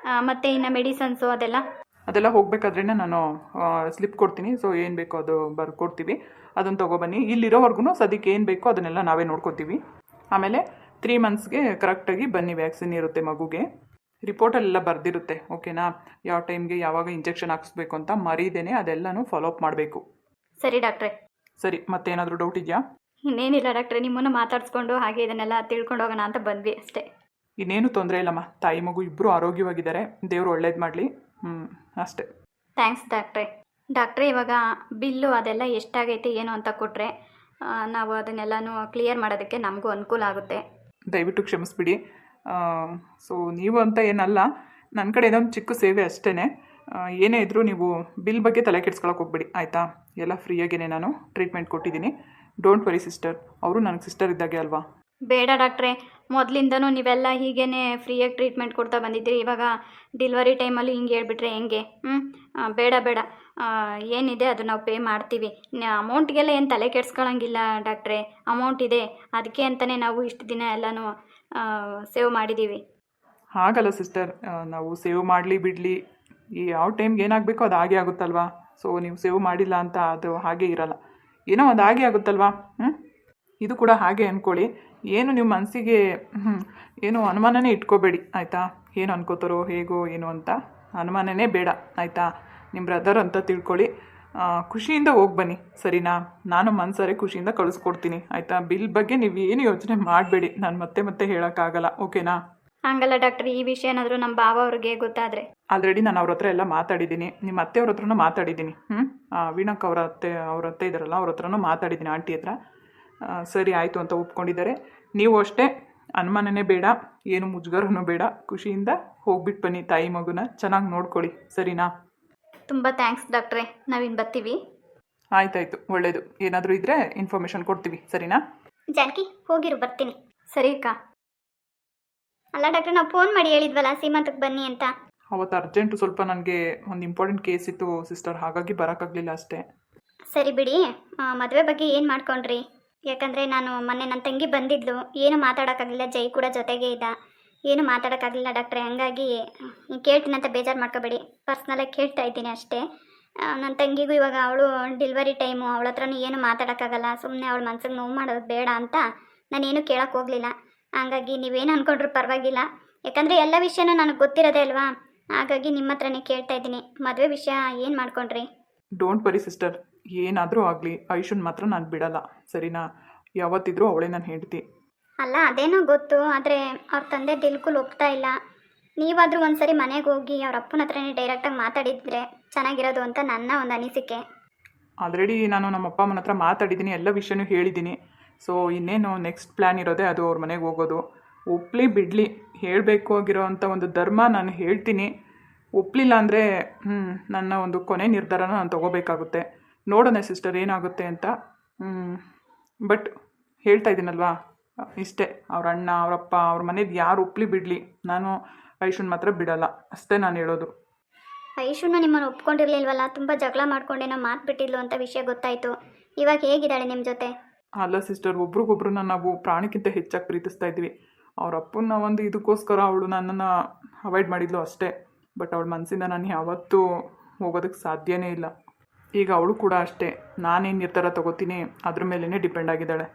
ಮತ್ತು ಇನ್ನು ಮೆಡಿಸನ್ಸು ಅದೆಲ್ಲ ಹೋಗಬೇಕಾದ್ರೆ ನಾನು ಸ್ಲಿಪ್ ಕೊಡ್ತೀನಿ. ಸೊ ಏನು ಬೇಕೋ ಅದು ಬರ್ಕೊಡ್ತೀವಿ, ಅದನ್ನು ತೊಗೊಬನ್ನಿ. ಇಲ್ಲಿರೋವರೆಗೂ ಸದ್ಯಕ್ಕೆ ಏನು ಬೇಕೋ ಅದನ್ನೆಲ್ಲ ನಾವೇ ನೋಡ್ಕೊತೀವಿ. ಆಮೇಲೆ 3 ಮಂತ್ಸ್ಗೆ ಕರೆಕ್ಟಾಗಿ ಬನ್ನಿ, ವ್ಯಾಕ್ಸಿನ್ ಇರುತ್ತೆ ಮಗುಗೆ, ರಿಪೋರ್ಟಲ್ಲೆಲ್ಲ ಬರೆದಿರುತ್ತೆ, ಓಕೆನಾ? ಯಾವ ಟೈಮ್ಗೆ ಯಾವಾಗ ಇಂಜೆಕ್ಷನ್ ಹಾಕಿಸ್ಬೇಕು ಅಂತ ಮರೀದೇನೆ ಅದೆಲ್ಲನೂ ಫಾಲೋ ಅಪ್ ಮಾಡಬೇಕು. ಸರಿ ಡಾಕ್ಟ್ರೇ. ಸರಿ, ಮತ್ತೇನಾದರೂ ಡೌಟ್ ಇದೆಯಾ? ಇನ್ನೇನಿಲ್ಲ ಡಾಕ್ಟ್ರೇ, ನಿಮ್ಮನ್ನು ಮಾತಾಡಿಸ್ಕೊಂಡು ಹಾಗೆ ಇದನ್ನೆಲ್ಲ ತಿಳ್ಕೊಂಡು ಹೋಗೋಣ ಅಂತ ಬಂದ್ವಿ ಅಷ್ಟೇ. ಇನ್ನೇನು ತೊಂದರೆ ಇಲ್ಲಮ್ಮ, ತಾಯಿ ಮಗು ಇಬ್ಬರು ಆರೋಗ್ಯವಾಗಿದ್ದಾರೆ, ದೇವರು ಒಳ್ಳೇದು ಮಾಡಲಿ, ಅಷ್ಟೇ. ಥ್ಯಾಂಕ್ಸ್ ಡಾಕ್ಟ್ರೇ. ಡಾಕ್ಟ್ರೇ, ಇವಾಗ ಬಿಲ್ಲು ಅದೆಲ್ಲ ಎಷ್ಟಾಗೈತೆ ಏನು ಅಂತ ಕೊಟ್ಟರೆ ನಾವು ಅದನ್ನೆಲ್ಲನೂ ಕ್ಲಿಯರ್ ಮಾಡೋದಕ್ಕೆ ನಮಗೂ ಅನುಕೂಲ ಆಗುತ್ತೆ. ದಯವಿಟ್ಟು ಕ್ಷಮಿಸ್ಬಿಡಿ. ಸೊ ನೀವು ಅಂತ ಏನಲ್ಲ, ನನ್ನ ಕಡೆ ಇದೊಂದು ಚಿಕ್ಕ ಸೇವೆ ಅಷ್ಟೇ. ಏನೇ ಇದ್ದರೂ ನೀವು ಬಿಲ್ ಬಗ್ಗೆ ತಲೆ ಕೆಡ್ಸ್ಕೊಳಕ್ಕೆ ಹೋಗ್ಬಿಡಿ, ಆಯಿತಾ? ಎಲ್ಲ ಫ್ರೀಯಾಗೇ ನಾನು ಟ್ರೀಟ್ಮೆಂಟ್ ಕೊಟ್ಟಿದ್ದೀನಿ. ಡೋಂಟ್ ವರಿ ಸಿಸ್ಟರ್, ಅವರು ನನಗೆ ಸಿಸ್ಟರ್ ಇದ್ದಾಗೆ ಅಲ್ವಾ? ಬೇಡ ಡಾಕ್ಟ್ರೇ, ಮೊದಲಿಂದನೂ ನೀವೆಲ್ಲ ಹೀಗೇ ಫ್ರೀಯಾಗಿ ಟ್ರೀಟ್ಮೆಂಟ್ ಕೊಡ್ತಾ ಬಂದಿದ್ದೀರಿ. ಇವಾಗ ಡೆಲಿವರಿ ಟೈಮಲ್ಲಿ ಹಿಂಗೆ ಹೇಳ್ಬಿಟ್ರೆ ಹೆಂಗೆ? ಬೇಡ ಬೇಡ, ಏನಿದೆ ಅದು ನಾವು ಪೇ ಮಾಡ್ತೀವಿ. ಅಮೌಂಟ್ಗೆಲ್ಲ ಏನು ತಲೆ ಕೆಡ್ಸ್ಕೊಳಂಗಿಲ್ಲ ಡಾಕ್ಟ್ರೇ. ಅಮೌಂಟ್ ಇದೆ, ಅದಕ್ಕೆ ಅಂತಲೇ ನಾವು ಇಷ್ಟು ದಿನ ಎಲ್ಲನೂ ಸೇವ್ ಮಾಡಿದ್ದೀವಿ. ಹಾಗಲ್ಲ ಸಿಸ್ಟರ್, ನಾವು ಸೇವ್ ಮಾಡಲಿ ಬಿಡಲಿ, ಈ ಯಾವ ಟೈಮ್ಗೆ ಏನಾಗಬೇಕೋ ಅದು ಹಾಗೆ ಆಗುತ್ತಲ್ವಾ? ಸೊ ನೀವು ಸೇವ್ ಮಾಡಿಲ್ಲ ಅಂತ ಅದು ಹಾಗೆ ಇರಲ್ಲ, ಏನೋ ಒಂದು ಹಾಗೆ ಆಗುತ್ತಲ್ವಾ? ಇದು ಕೂಡ ಹಾಗೆ ಅಂದ್ಕೊಳ್ಳಿ. ಏನು ನಿಮ್ಮ ಮನಸ್ಸಿಗೆ ಏನು ಅನುಮಾನನೇ ಇಟ್ಕೋಬೇಡಿ, ಆಯಿತಾ? ಏನು ಅನ್ಕೋತಾರೋ ಹೇಗೋ ಏನು ಅಂತ ಅನುಮಾನನೇ ಬೇಡ, ಆಯಿತಾ? ನಿಮ್ಮ ಬ್ರದರ್ ಅಂತ ತಿಳ್ಕೊಳ್ಳಿ. ಖುಷಿಯಿಂದ ಹೋಗಿ ಬನ್ನಿ, ಸರಿನಾ? ನಾನು ಮನಸಾರೆ ಖುಷಿಯಿಂದ ಕಳಿಸ್ಕೊಡ್ತೀನಿ, ಆಯಿತಾ? ಬಿಲ್ ಬಗ್ಗೆ ನೀವು ಏನು ಯೋಚನೆ ಮಾಡಬೇಡಿ, ನಾನು ಮತ್ತೆ ಹೇಳೋಕ್ಕಾಗಲ್ಲ, ಓಕೆನಾ? ಹಂಗಲ್ಲ ಡಾಕ್ಟ್ರಿ, ಈ ವಿಷಯ ಏನಾದರೂ ನಮ್ಮ ಭಾವ ಅವ್ರಿಗೆ ಗೊತ್ತಾದರೆ? ಆಲ್ರೆಡಿ ನಾನು ಅವ್ರ ಹತ್ರ ಎಲ್ಲ ಮಾತಾಡಿದ್ದೀನಿ, ನಿಮ್ಮ ಅತ್ತೆಯವ್ರ ಹತ್ರನೂ ಮಾತಾಡಿದ್ದೀನಿ. ವೀಣಕ್ ಅವ್ರ ಅತ್ತೆ ಇದ್ದಾರಲ್ಲ, ಅವ್ರ ಹತ್ರನೂ ಮಾತಾಡಿದ್ದೀನಿ, ಆಂಟಿ ಹತ್ರ. ಸರಿ ಆಯಿತು ಅಂತ ಒಪ್ಕೊಂಡಿದ್ದಾರೆ. ನೀವು ಅಷ್ಟೇ ಅನುಮಾನನೇ ಬೇಡ, ಏನು ಮುಜುಗರನೂ ಬೇಡ, ಖುಷಿಯಿಂದ ಹೋಗ್ಬಿಟ್ಟು ಬನ್ನಿ, ತಾಯಿ ಮಗುನ ಚೆನ್ನಾಗಿ ನೋಡ್ಕೊಳ್ಳಿ, ಸರಿನಾ? ತುಂಬ ಥ್ಯಾಂಕ್ಸ್ ಡಾಕ್ಟ್ರೇ, ನಾವಿನ್ನು ಬರ್ತೀವಿ. ಆಯ್ತಾಯ್ತು, ಒಳ್ಳೆಯದು. ಏನಾದರೂ ಇದ್ದರೆ ಇನ್ಫಾರ್ಮೇಷನ್ ಕೊಡ್ತೀವಿ, ಸರಿನಾ? ಜಾನಕಿ ಹೋಗಿರು, ಬರ್ತೀನಿ. ಸರಿ ಅಕ್ಕ. ಅಲ್ಲ ಡಾಕ್ಟ್ರೆ, ನಾವು ಫೋನ್ ಮಾಡಿ ಹೇಳಿದ್ವಲ್ಲ ಸೀಮಂತಕ್ಕೆ ಬನ್ನಿ ಅಂತ. ಅವತ್ತು ಅರ್ಜೆಂಟು ಸ್ವಲ್ಪ ನನಗೆ ಒಂದು ಇಂಪಾರ್ಟೆಂಟ್ ಕೇಸ್ ಇತ್ತು ಸಿಸ್ಟರ್, ಹಾಗಾಗಿ ಬರೋಕ್ಕಾಗಲಿಲ್ಲ ಅಷ್ಟೇ. ಸರಿ ಬಿಡಿ, ಮದುವೆ ಬಗ್ಗೆ ಏನು ಮಾಡ್ಕೊಂಡ್ರಿ? ಯಾಕಂದರೆ ನಾನು ಮೊನ್ನೆ ನನ್ನ ತಂಗಿ ಬಂದಿದ್ಲು, ಏನು ಮಾತಾಡೋಕ್ಕಾಗಲಿಲ್ಲ. ಜೈ ಕೂಡ ಜೊತೆಗೆ ಇದ್ದ, ಏನು ಮಾತಾಡೋಕ್ಕಾಗಲಿಲ್ಲ ಡಾಕ್ಟ್ರೆ. ಹಂಗಾಗಿ ಕೇಳ್ತೀನಂತ ಬೇಜಾರು ಮಾಡ್ಕೋಬೇಡಿ, ಪರ್ಸ್ನಲಾಗಿ ಕೇಳ್ತಾ ಇದ್ದೀನಿ ಅಷ್ಟೇ. ನನ್ನ ತಂಗಿಗೂ ಇವಾಗ ಅವಳು ಡೆಲಿವರಿ ಟೈಮು, ಅವಳ ಹತ್ರನೂ ಏನು ಮಾತಾಡೋಕ್ಕಾಗಲ್ಲ. ಸುಮ್ಮನೆ ಅವಳ ಮನ್ಸಿಗೆ ನೋವು ಮಾಡೋದು ಬೇಡ ಅಂತ ನಾನೇನು ಕೇಳೋಕ್ಕೆ ಹೋಗಲಿಲ್ಲ. ಹಾಗಾಗಿ ನೀವೇನು ಅಂದ್ಕೊಂಡ್ರು ಪರವಾಗಿಲ್ಲ, ಯಾಕಂದರೆ ಎಲ್ಲ ವಿಷಯನೂ ನನಗೆ ಗೊತ್ತಿರೋದೇ ಅಲ್ವಾ. ಹಾಗಾಗಿ ನಿಮ್ಮ ಹತ್ರನೇ ಕೇಳ್ತಾ ಇದ್ದೀನಿ, ಮದುವೆ ವಿಷಯ ಏನು ಮಾಡ್ಕೊಂಡ್ರಿ? ಡೋಂಟ್ ವರಿ ಸಿಸ್ಟರ್, ಏನಾದರೂ ಆಗಲಿ ಐಶುನ್ ಮಾತ್ರ ನಾನು ಬಿಡಲ್ಲ, ಸರಿನಾ? ಯಾವತ್ತಿದ್ರೂ ಅವಳೇ ನಾನು ಹೆಂಡ್ತಿ. ಅಲ್ಲ ಅದೇನೋ ಗೊತ್ತು, ಆದರೆ ಅವ್ರ ತಂದೆ ಬಿಲ್ಕುಲ್ ಒಪ್ತಾ ಇಲ್ಲ. ನೀವಾದರೂ ಒಂದ್ಸರಿ ಮನೆಗೆ ಹೋಗಿ ಅವ್ರ ಅಪ್ಪನ ಹತ್ರನೇ ಡೈರೆಕ್ಟಾಗಿ ಮಾತಾಡಿದ್ರೆ ಚೆನ್ನಾಗಿರೋದು ಅಂತ ನನ್ನ ಒಂದು ಅನಿಸಿಕೆ. ಆಲ್ರೆಡಿ ನಾನು ನಮ್ಮ ಅಪ್ಪ ಅಮ್ಮನ ಹತ್ರ ಮಾತಾಡಿದ್ದೀನಿ, ಎಲ್ಲ ವಿಷಯನೂ ಹೇಳಿದ್ದೀನಿ. ಸೊ ಇನ್ನೇನು ನೆಕ್ಸ್ಟ್ ಪ್ಲ್ಯಾನ್ ಇರೋದೇ ಅದು ಅವ್ರ ಮನೆಗೆ ಹೋಗೋದು. ಒಪ್ಪಲಿ ಬಿಡಲಿ, ಹೇಳಬೇಕು ಆಗಿರೋ ಅಂಥ ಒಂದು ಧರ್ಮ ನಾನು ಹೇಳ್ತೀನಿ. ಒಪ್ಪಲಿಲ್ಲ ಅಂದರೆ ನನ್ನ ಒಂದು ಕೊನೆ ನಿರ್ಧಾರನ ನಾನು ತೊಗೋಬೇಕಾಗುತ್ತೆ. ನೋಡೋಣ ಸಿಸ್ಟರ್ ಏನಾಗುತ್ತೆ ಅಂತ. ಬಟ್ ಹೇಳ್ತಾ ಇದ್ದೀನಲ್ವಾ, ಇಷ್ಟೇ. ಅವ್ರ ಅಣ್ಣ, ಅವರಪ್ಪ, ಅವ್ರ ಮನೇದು ಯಾರು ಒಪ್ಪಲಿ ಬಿಡಲಿ, ನಾನು ಐಶುನ್ ಮಾತ್ರ ಬಿಡಲ್ಲ, ಅಷ್ಟೇ ನಾನು ಹೇಳೋದು. ಐಶುನು ನಿಮ್ಮನ್ನು ಒಪ್ಕೊಂಡಿರ್ಲಿಲ್ವಲ್ಲ, ತುಂಬ ಜಗಳ ಮಾಡ್ಕೊಂಡೇನೋ ಮಾತು ಬಿಟ್ಟಿದ್ಲು ಅಂತ ವಿಷಯ ಗೊತ್ತಾಯಿತು. ಇವಾಗ ಹೇಗಿದ್ದಾಳೆ ನಿಮ್ಮ ಜೊತೆ? ಅಲ್ಲ ಸಿಸ್ಟರ್, ಒಬ್ರಿಗೊಬ್ರನ್ನ ನಾವು ಪ್ರಾಣಕ್ಕಿಂತ ಹೆಚ್ಚಾಗಿ ಪ್ರೀತಿಸ್ತಾ ಇದ್ವಿ. ಅವ್ರ ಅಪ್ಪನ ಒಂದು ಇದಕ್ಕೋಸ್ಕರ ಅವಳು ನನ್ನನ್ನು ಅವಾಯ್ಡ್ ಮಾಡಿದ್ಲು ಅಷ್ಟೇ. ಬಟ್ ಅವಳ ಮನಸ್ಸಿಂದ ನಾನು ಯಾವತ್ತೂ ಹೋಗೋದಕ್ಕೆ ಸಾಧ್ಯನೇ ಇಲ್ಲ. ಈಗ ಅವಳು ಕೂಡ ಅಷ್ಟೇ, ನಾನೇನು ನಿರ್ಧಾರ ತಗೋತೀನಿ ಅದ್ರ ಮೇಲೇ ಡಿಪೆಂಡ್ ಆಗಿದ್ದಾಳೆ.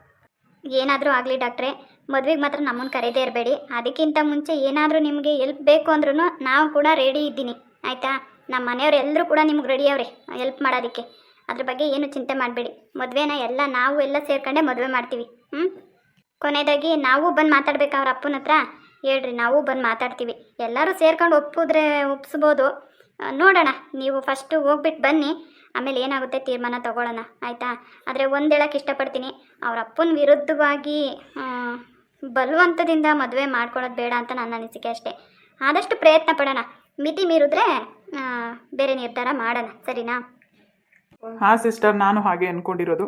ಏನಾದರೂ ಆಗಲಿ ಡಾಕ್ಟ್ರೆ, ಮದುವೆಗೆ ಮಾತ್ರ ನಮ್ಮನ್ನು ಕರೆಯದೇ ಇರಬೇಡಿ. ಅದಕ್ಕಿಂತ ಮುಂಚೆ ಏನಾದರೂ ನಿಮಗೆ ಎಲ್ಪ್ ಬೇಕು ಅಂದ್ರೂ ನಾವು ಕೂಡ ರೆಡಿ ಇದ್ದೀನಿ, ಆಯಿತಾ? ನಮ್ಮ ಮನೆಯವ್ರು ಎಲ್ಲರೂ ಕೂಡ ನಿಮ್ಗೆ ರೆಡಿ ಅವರೇ ಎಲ್ಪ್ ಮಾಡೋದಕ್ಕೆ. ಅದ್ರ ಬಗ್ಗೆ ಏನು ಚಿಂತೆ ಮಾಡಬೇಡಿ. ಮದುವೆನ ಎಲ್ಲ ನಾವು ಎಲ್ಲ ಸೇರ್ಕೊಂಡೆ ಮದುವೆ ಮಾಡ್ತೀವಿ. ಕೊನೆಯದಾಗಿ ನಾವು ಬಂದು ಮಾತಾಡ್ಬೇಕು ಅವ್ರ ಅಪ್ಪನ ಹತ್ರ. ಹೇಳ್ರಿ, ನಾವು ಬಂದು ಮಾತಾಡ್ತೀವಿ. ಎಲ್ಲರೂ ಸೇರ್ಕೊಂಡು ಒಪ್ಪಿಸ್ಬೋದು. ನೋಡೋಣ, ನೀವು ಫಸ್ಟು ಹೋಗ್ಬಿಟ್ಟು ಬನ್ನಿ, ಆಮೇಲೆ ಏನಾಗುತ್ತೆ ತೀರ್ಮಾನ ತಗೊಳ್ಳೋಣ, ಆಯಿತಾ? ಆದರೆ ಒಂದು ಹೇಳೋಕ್ಕೆ ಇಷ್ಟಪಡ್ತೀನಿ, ಅವ್ರ ಅಪ್ಪನ ವಿರುದ್ಧವಾಗಿ ಬಲವಂತದಿಂದ ಮದುವೆ ಮಾಡ್ಕೊಳ್ಳೋದು ಬೇಡ ಅಂತ ನನ್ನ ಅನಿಸಿಕೆ ಅಷ್ಟೇ. ಆದಷ್ಟು ಪ್ರಯತ್ನ ಪಡೋಣ, ಮಿತಿ ಮೀರಿದ್ರೆ ಬೇರೆ ನಿರ್ಧಾರ ಮಾಡೋಣ, ಸರಿನಾ? ಹಾಂ ಸಿಸ್ಟರ್, ನಾನು ಹಾಗೆ ಅಂದ್ಕೊಂಡಿರೋದು.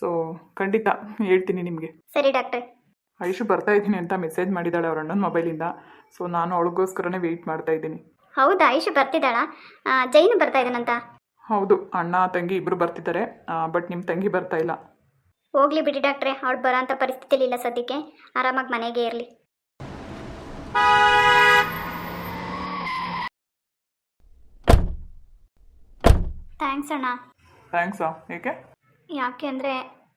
ಸೊ ಖಂಡಿತ ಹೇಳ್ತೀನಿ ನಿಮಗೆ. ಸರಿ ಡಾಕ್ಟ್ರೆ. ಐಶು ಬರ್ತಾ ಇದ್ದೀನಿ ಅಂತ ಮೆಸೇಜ್ ಮಾಡಿದ್ದಾಳೆ ಅವ್ರ ಅಣ್ಣನ ಮೊಬೈಲಿಂದ. ಸೊ ನಾನು ಅವಳಿಗೋಸ್ಕರನೇ ವೆಯ್ಟ್ ಮಾಡ್ತಾ ಇದ್ದೀನಿ. ಹೌದಾ, ಐಶು ಬರ್ತಿದ್ದಾಳಾ? ಜೈನು ಬರ್ತಾ ಇದ್ದಾನಂತ? ಹೌದು, ಅಣ್ಣ ತಂಗಿ ಇಬ್ಬರು ಬರ್ತಿದ್ದಾರೆ. ಬಟ್ ನಿಮ್ಮ ತಂಗಿ ಬರ್ತಾ ಇಲ್ಲ. ಹೋಗ್ಲಿ ಬಿಡಿ ಡಾಕ್ಟ್ರೆ, ಅವಳು ಬರೋ ಅಂಥ ಪರಿಸ್ಥಿತಿಲಿ ಇಲ್ಲ ಸದ್ಯಕ್ಕೆ. ಆರಾಮಾಗಿ ಮನೆಗೆ ಇರಲಿ. ಥ್ಯಾಂಕ್ಸ್ ಅಣ್ಣ. ಥ್ಯಾಂಕ್ಸಾ? ಏಕೆ? ಯಾಕೆ ಅಂದರೆ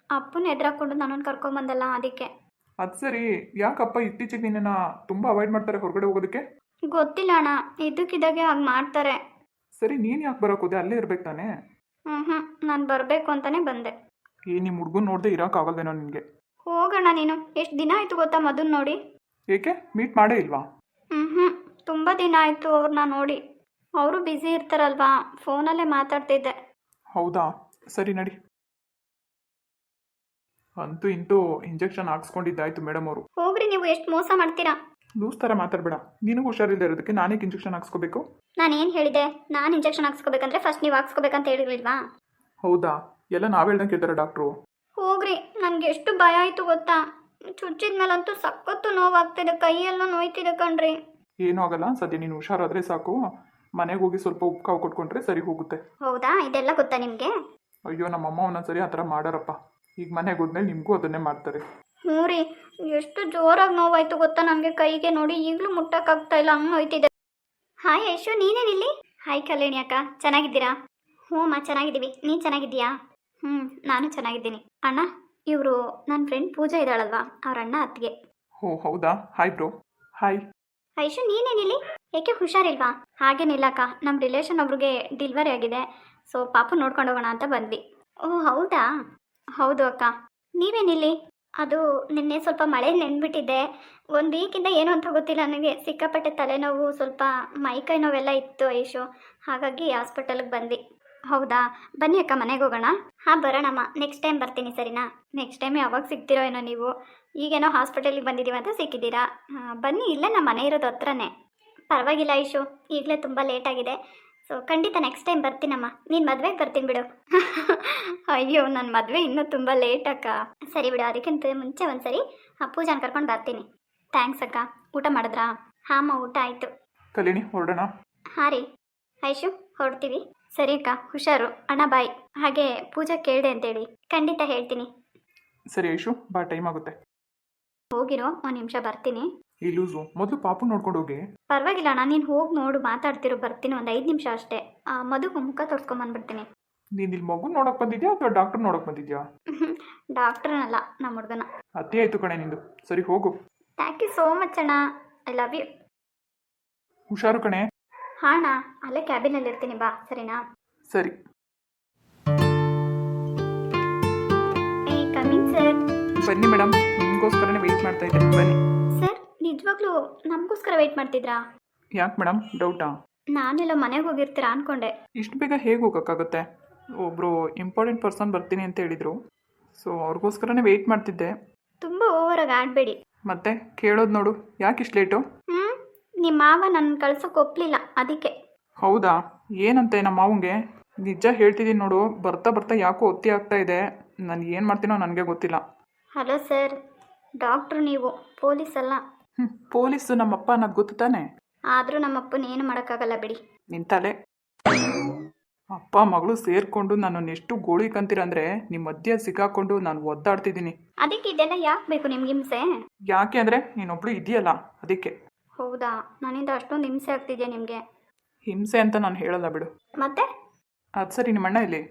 ಅಪ್ಪನ ಎದುರಾಕೊಂಡು ನನ್ನನ್ನು ಕರ್ಕೊಂಬಂದಲ್ಲ, ಅದಕ್ಕೆ. ಅದು ಸರಿ, ಯಾಕಪ್ಪ ಇತ್ತೀಚೆಗೆ ನಿನ್ನನ್ನು ತುಂಬ ಅವಾಯ್ಡ್ ಮಾಡ್ತಾರೆ ಹೊರಗಡೆ ಹೋಗೋದಕ್ಕೆ? ಗೊತ್ತಿಲ್ಲ ಅಣ್ಣ, ಇದ್ದಕ್ಕಿದ್ದಾಗೆ ಹಾಗೆ ಮಾಡ್ತಾರೆ. ಸರಿ, ನೀನು ಯಾಕೆ ಬರೋಕೋದೆ? ಅಲ್ಲೇ ಇರ್ಬೇಕು ತಾನೇ? ನಾನು ಬರಬೇಕು ಅಂತಲೇ ಬಂದೆ. ನಿಮ್ಮ ಹುಡುಗನ ನೋಡದೆ ಇರೋಕ್ಕಾಗಲ್ವೇನೋ ನಿನಗೆ? ಹೋಗೋಣ, ನೀನು ಎಷ್ಟು ದಿನ ಆಯಿತು ಗೊತ್ತಾ ಮಧುನ್ ನೋಡಿ? ಏಕೆ, ಮೀಟ್ ಮಾಡೇ ಇಲ್ವಾ? ತುಂಬ ದಿನ ಆಯಿತು ಅವ್ರನ್ನ ನೋಡಿ. ಅವರು ಬ್ಯುಸಿ ಇರ್ತಾರಲ್ವಾ, ಫೋನಲ್ಲೇ ಮಾತಾಡ್ತಿದ್ದೆ. ಹೌದಾ, ಸರಿ ನಡಿ. ಅಂತೂ ಇಂತೂ ಇಂಜೆಕ್ಷನ್ ಹಾಕ್ಸ್ಕೊಂಡಿದ್ದಾಯ್ತು ಮೇಡಮ್ ಅವರು. ಹೋಗ್ರಿ, ನೀವು ಎಷ್ಟು ಮೋಸ ಮಾಡ್ತೀರಾ? ಲೂಸ್ ಥರ ಮಾತಾಡಬೇಡ. ನಿನಗೂ ಹುಷಾರಿಲ್ಲದೆ ಇರೋದಕ್ಕೆ ನಾನೇಕೆ ಇಂಜೆಕ್ಷನ್ ಹಾಕ್ಸ್ಕೋಬೇಕು? ನಾನೇನು ಹೇಳಿದೆ? ನಾನು ಇಂಜೆಕ್ಷನ್ ಹಾಕ್ಸ್ಕೋಬೇಕಂದ್ರೆ ಫಸ್ಟ್ ನೀವು ಹಾಕ್ಸ್ಕೋಬೇಕಂತ ಹೇಳಿರ್ಲಿಲ್ವಾ? ಹೌದಾ, ಎಲ್ಲ ನಾವ್ ಹೇಳ್ದಂಗೆ ಕೇಳ್ತಾರೆ ಡಾಕ್ಟ್ರು. ಹೋಗ್ರಿ, ನನಗೆ ಎಷ್ಟು ಭಯ ಆಯಿತು ಗೊತ್ತಾ? ಚುಚ್ಚಿದ ಮೇಲಂತೂ ಸಖತ್ತು ನೋವಾಗ್ತಿದೆ, ಕೈಯೆಲ್ಲ ನೋಯ್ತಿದೆ ಕಣ್ರಿ. ಏನೂ ಆಗಲ್ಲ, ಸದ್ಯ ನೀನು ಹುಷಾರಾದರೆ ಸಾಕು. ಮನೆಗೆ ಹೋಗಿ ಸ್ವಲ್ಪ ಉಪ್ಪು ಕಾವು ಕೊಟ್ಕೊಂಡ್ರೆ ಸರಿ ಹೋಗುತ್ತೆ. ಹೌದಾ, ಇದೆಲ್ಲ ಗೊತ್ತಾ ನಿಮಗೆ? ಅಯ್ಯೋ, ನಮ್ಮಮ್ಮ ಒಂದೊಂದ್ಸರಿ ಆ ಥರ ಮಾಡಾರಪ್ಪ. ಈಗ ಮನೆಗೆ ಹೋದ್ಮೇಲೆ ನಿಮಗೂ ಅದನ್ನೇ ಮಾಡ್ತಾರೆ. ಹ್ಞೂ ರೀ, ಎಷ್ಟು ಜೋರಾಗಿ ನೋವಾಯ್ತು ಗೊತ್ತಾ ನನಗೆ ಕೈಗೆ. ನೋಡಿ, ಈಗಲೂ ಮುಟ್ಟಕ್ಕಾಗ್ತಾ ಇಲ್ಲ, ಹಂಗೆ ನೋಯ್ತಿದೆ. ಹಾಯ್ ಐಶು, ನೀನೇನಿಲ್ಲಿ? ಹಾಯ್ ಕಲ್ಯಾಣಿ ಅಕ್ಕ, ಚೆನ್ನಾಗಿದ್ದೀರಾ? ಹ್ಞೂ ಅಮ್ಮ, ಚೆನ್ನಾಗಿದ್ದೀವಿ. ನೀನು ಚೆನ್ನಾಗಿದ್ದೀಯಾ? ನಾನು ಚೆನ್ನಾಗಿದ್ದೀನಿ. ಅಣ್ಣ, ಇವರು ನನ್ನ ಫ್ರೆಂಡ್ ಪೂಜಾ ಇದ್ದಾಳಲ್ವಾ, ಅವ್ರ ಅಣ್ಣ ಅತ್ತಿಗೆ. ಓ ಹೌದಾ, ಹಾಯ್ ಬ್ರೋ. ಹಾಯ್ ಐಶು, ನೀನೇನಿಲ್ಲಿ? ಏಕೆ ಹುಷಾರಿಲ್ವಾ? ಹಾಗೇನಿಲ್ಲ ಅಕ್ಕ, ನಮ್ಮ ರಿಲೇಷನ್ ಒಬ್ರಿಗೆ ಡೆಲಿವರಿ ಆಗಿದೆ. ಸೊ ಪಾಪು ನೋಡ್ಕೊಂಡು ಹೋಗೋಣ ಅಂತ ಬಂದ್ವಿ. ಓ ಹೌದಾ? ಹೌದು ಅಕ್ಕ. ನೀವೇನಿಲ್ಲಿ? ಅದು ನಿನ್ನೆ ಸ್ವಲ್ಪ ಮಳೆ ನೆನ್ಬಿಟ್ಟಿದ್ದೆ. ಒಂದು ವೀಕಿಂದ ಏನು ಅಂತ ಗೊತ್ತಿಲ್ಲ ನನಗೆ, ಸಿಕ್ಕಾಪಟ್ಟೆ ತಲೆನೋವು, ಸ್ವಲ್ಪ ಮೈಕೈ ನೋವೆಲ್ಲ ಇತ್ತು ಐಶು. ಹಾಗಾಗಿ ಹಾಸ್ಪಿಟಲ್ಗೆ ಬಂದ್ವಿ. ಹೌದಾ, ಬನ್ನಿ ಅಕ್ಕ, ಮನೆಗೆ ಹೋಗೋಣ. ಹಾಂ ಬರೋಣಮ್ಮ, ನೆಕ್ಸ್ಟ್ ಟೈಮ್ ಬರ್ತೀನಿ, ಸರಿನಾ? ನೆಕ್ಸ್ಟ್ ಟೈಮ್ ಯಾವಾಗ ಸಿಗ್ತಿರೋ ಏನೋ ನೀವು. ಈಗೇನೋ ಹಾಸ್ಪಿಟಲಿಗೆ ಬಂದಿದ್ದೀವಿ ಅಂತ ಸಿಕ್ಕಿದ್ದೀರಾ. ಬನ್ನಿ, ಇಲ್ಲೇ ನಮ್ಮ ಮನೆ ಇರೋದು ಹತ್ರನೇ. ಪರವಾಗಿಲ್ಲ ಐಶು, ಈಗಲೇ ತುಂಬ ಲೇಟಾಗಿದೆ. ಸೊ ಖಂಡಿತ ನೆಕ್ಸ್ಟ್ ಟೈಮ್ ಬರ್ತೀನಮ್ಮ. ನೀನು ಮದುವೆಗೆ ಬರ್ತೀನಿ ಬಿಡು. ಅಯ್ಯೋ, ನನ್ನ ಮದುವೆ ಇನ್ನೂ ತುಂಬ ಲೇಟ್ ಅಕ್ಕ. ಸರಿ ಬಿಡು, ಅದಕ್ಕಿಂತ ಮುಂಚೆ ಒಂದ್ಸರಿ ಪೂಜಾನ ಕರ್ಕೊಂಡು ಬರ್ತೀನಿ. ಥ್ಯಾಂಕ್ಸ್ ಅಕ್ಕ. ಊಟ ಮಾಡಿದ್ರಾ? ಹಾಂ ಅಮ್ಮ, ಊಟ ಆಯಿತು. ಕಲ್ಯಾಣಿ, ಹೊರಡೋಣ? ಹಾಂ ರೀ ಐಶು, ಹೊರಡ್ತೀವಿ. ಸರಿ ಅಕ್ಕ, ಹುಷಾರು. ಅಣ್ಣ ಬಾಯ್. ಹಾಗೆ ಪೂಜಾ ಕೇಳಿದೆ ಅಂತೇಳಿ. ಖಂಡಿತ ಹೇಳ್ತೀನಿ. ಸರಿ ಐಶು, ಬಾ, ಟೈಮ್ ಆಗುತ್ತೆ. ಹೋಗಿರೋ, ಒಂದು ನಿಮಿಷ ಬರ್ತೀನಿ. ಈ ಲೂಸು, ಮೊದಲು ಪಾಪು ನೋಡ್ಕೊಂಡು ಹೋಗಿ. ಪರವಾಗಿಲ್ಲ ಅಣ್ಣ, ನೀನು ಹೋಗಿ ನೋಡು, ಮಾತಾಡ್ತಿರೋ, ಬರ್ತೀನಿ. ಒಂದು 5 ನಿಮಿಷ ಅಷ್ಟೇ. ಮದುವೆ ಮುಖ ತೋರಿಸ್ಕೊಂಬಂದ್ಬಿಡ್ತೀನಿ. ನೀನು ಇಲ್ಲಿ ಮಗು ನೋಡಕ್ ಬಂದಿದ್ಯಾ ಅಥವಾ ಡಾಕ್ಟರ್ ನೋಡಕ್ ಬಂದಿದ್ಯಾ? ಡಾಕ್ಟ್ರನಲ್ಲ, ನಮ್ಮ ಹುಡುಗನ. ಅತಿ ಆಯ್ತು ಕಣೆ ನಿಂದು. ಸರಿ ಹೋಗು. ಥ್ಯಾಂಕ್ ಯು ಸೋ ಮಚ್ ಅಣ್ಣ, ಐ ಲವ್ ಯು. ಹುಷಾರು ಕಣೆ. ಹಾಂ ಅಣ್ಣ, ಅಲ್ಲೇ ಕ್ಯಾಬಿನಲ್ಲಿ ಇರ್ತೀನಿ, ಬಾ, ಸರಿನಾ? ಸರಿ. ಬನ್ನಿ ಮೇಡಮ್, ನಿಮಗೋಸ್ಕರನೇ ವೆಯ್ಟ್ ಮಾಡ್ತಾ ಇದ್ದೆ, ಬನ್ನಿ. ಸರ್ ನಿಜವಾಗ್ಲೂ ನಮಗೋಸ್ಕರ ವೆಯ್ಟ್ ಮಾಡ್ತಿದ್ರಾ? ಯಾಕೆ ಮೇಡಮ್, ಡೌಟಾ? ನಾನೆಲ್ಲ ಮನೆಗೆ ಹೋಗಿರ್ತೀರಾ ಅಂದ್ಕೊಂಡೆ. ಇಷ್ಟು ಬೇಗ ಹೇಗೆ ಹೋಗೋಕ್ಕಾಗುತ್ತೆ? ಒಬ್ಬರು ಇಂಪಾರ್ಟೆಂಟ್ ಪರ್ಸನ್ ಬರ್ತೀನಿ ಅಂತ ಹೇಳಿದರು, ಸೊ ಅವ್ರಿಗೋಸ್ಕರನೇ ವೆಯ್ಟ್ ಮಾಡ್ತಿದ್ದೆ. ತುಂಬ ಓವರಾಗಿ ಆಡಬೇಡಿ. ಮತ್ತೆ ಕೇಳೋದು ನೋಡು, ಯಾಕೆ ಇಷ್ಟು ಲೇಟು? ನಿಮ್ಮ ಮಾವ ನನ್ನ ಕಳ್ಸೋಕೆ ಒಪ್ಪಲಿಲ್ಲ, ಅದಕ್ಕೆ. ಹೌದಾ? ಏನಂತೆ ನಮ್ಮ ಮಾವಂಗೆ? ನಿಜ ಹೇಳ್ತಿದ್ದೀನಿ ನೋಡು, ಬರ್ತಾ ಬರ್ತಾ ಯಾಕೋ ಒತ್ತಿ ಆಗ್ತಾ ಇದೆ. ನಾನು ಏನು ಮಾಡ್ತೀನೋ ನನಗೆ ಗೊತ್ತಿಲ್ಲ. ಹಲೋ ಸರ್, ಡಾಕ್ಟ್ರು ನೀವು, ಪೊಲೀಸ್ ಅಲ್ಲ. ಪೊಲೀಸು ನಮ್ಮಪ್ಪ ಅನ್ನೋದು ಗೊತ್ತು ತಾನೆ? ಆದರೂ ನಮ್ಮಪ್ಪನ ಏನು ಮಾಡೋಕ್ಕಾಗಲ್ಲ ಬಿಡಿ. ನಿಂತಲೆ ಅಪ್ಪ ಮಗಳು ಸೇರಿಕೊಂಡು ನನ್ನನ್ನು ಎಷ್ಟು ಗೋಳಿ ಕಂತೀರಂದರೆ ನಿಮ್ಮ ಮಧ್ಯೆ ಸಿಕ್ಕಾಕೊಂಡು ನಾನು ಒದ್ದಾಡ್ತಿದ್ದೀನಿ. ಅದಕ್ಕೆ ಇದೆಲ್ಲ ಯಾಕೆ ಬೇಕು ನಿಮ್ಗೆ ಹಿಂಸೆ? ಯಾಕೆ ಅಂದರೆ ನೀನೊಬ್ಳು ಇದೆಯಲ್ಲ, ಅದಕ್ಕೆ. ಹೌದಾ? ನನ್ನಿಂದ ಅಷ್ಟೊಂದು ಹಿಂಸೆ ಆಗ್ತಿದೆಯಾ ನಿಮಗೆ? ಹಿಂಸೆ ಅಂತ ನಾನು ಹೇಳಲ್ಲ ಬಿಡು. ಮತ್ತೆ ಅದು ಸರಿ, ನಿಮ್ಮ ಅಣ್ಣ ಇಲ್ಲಿ?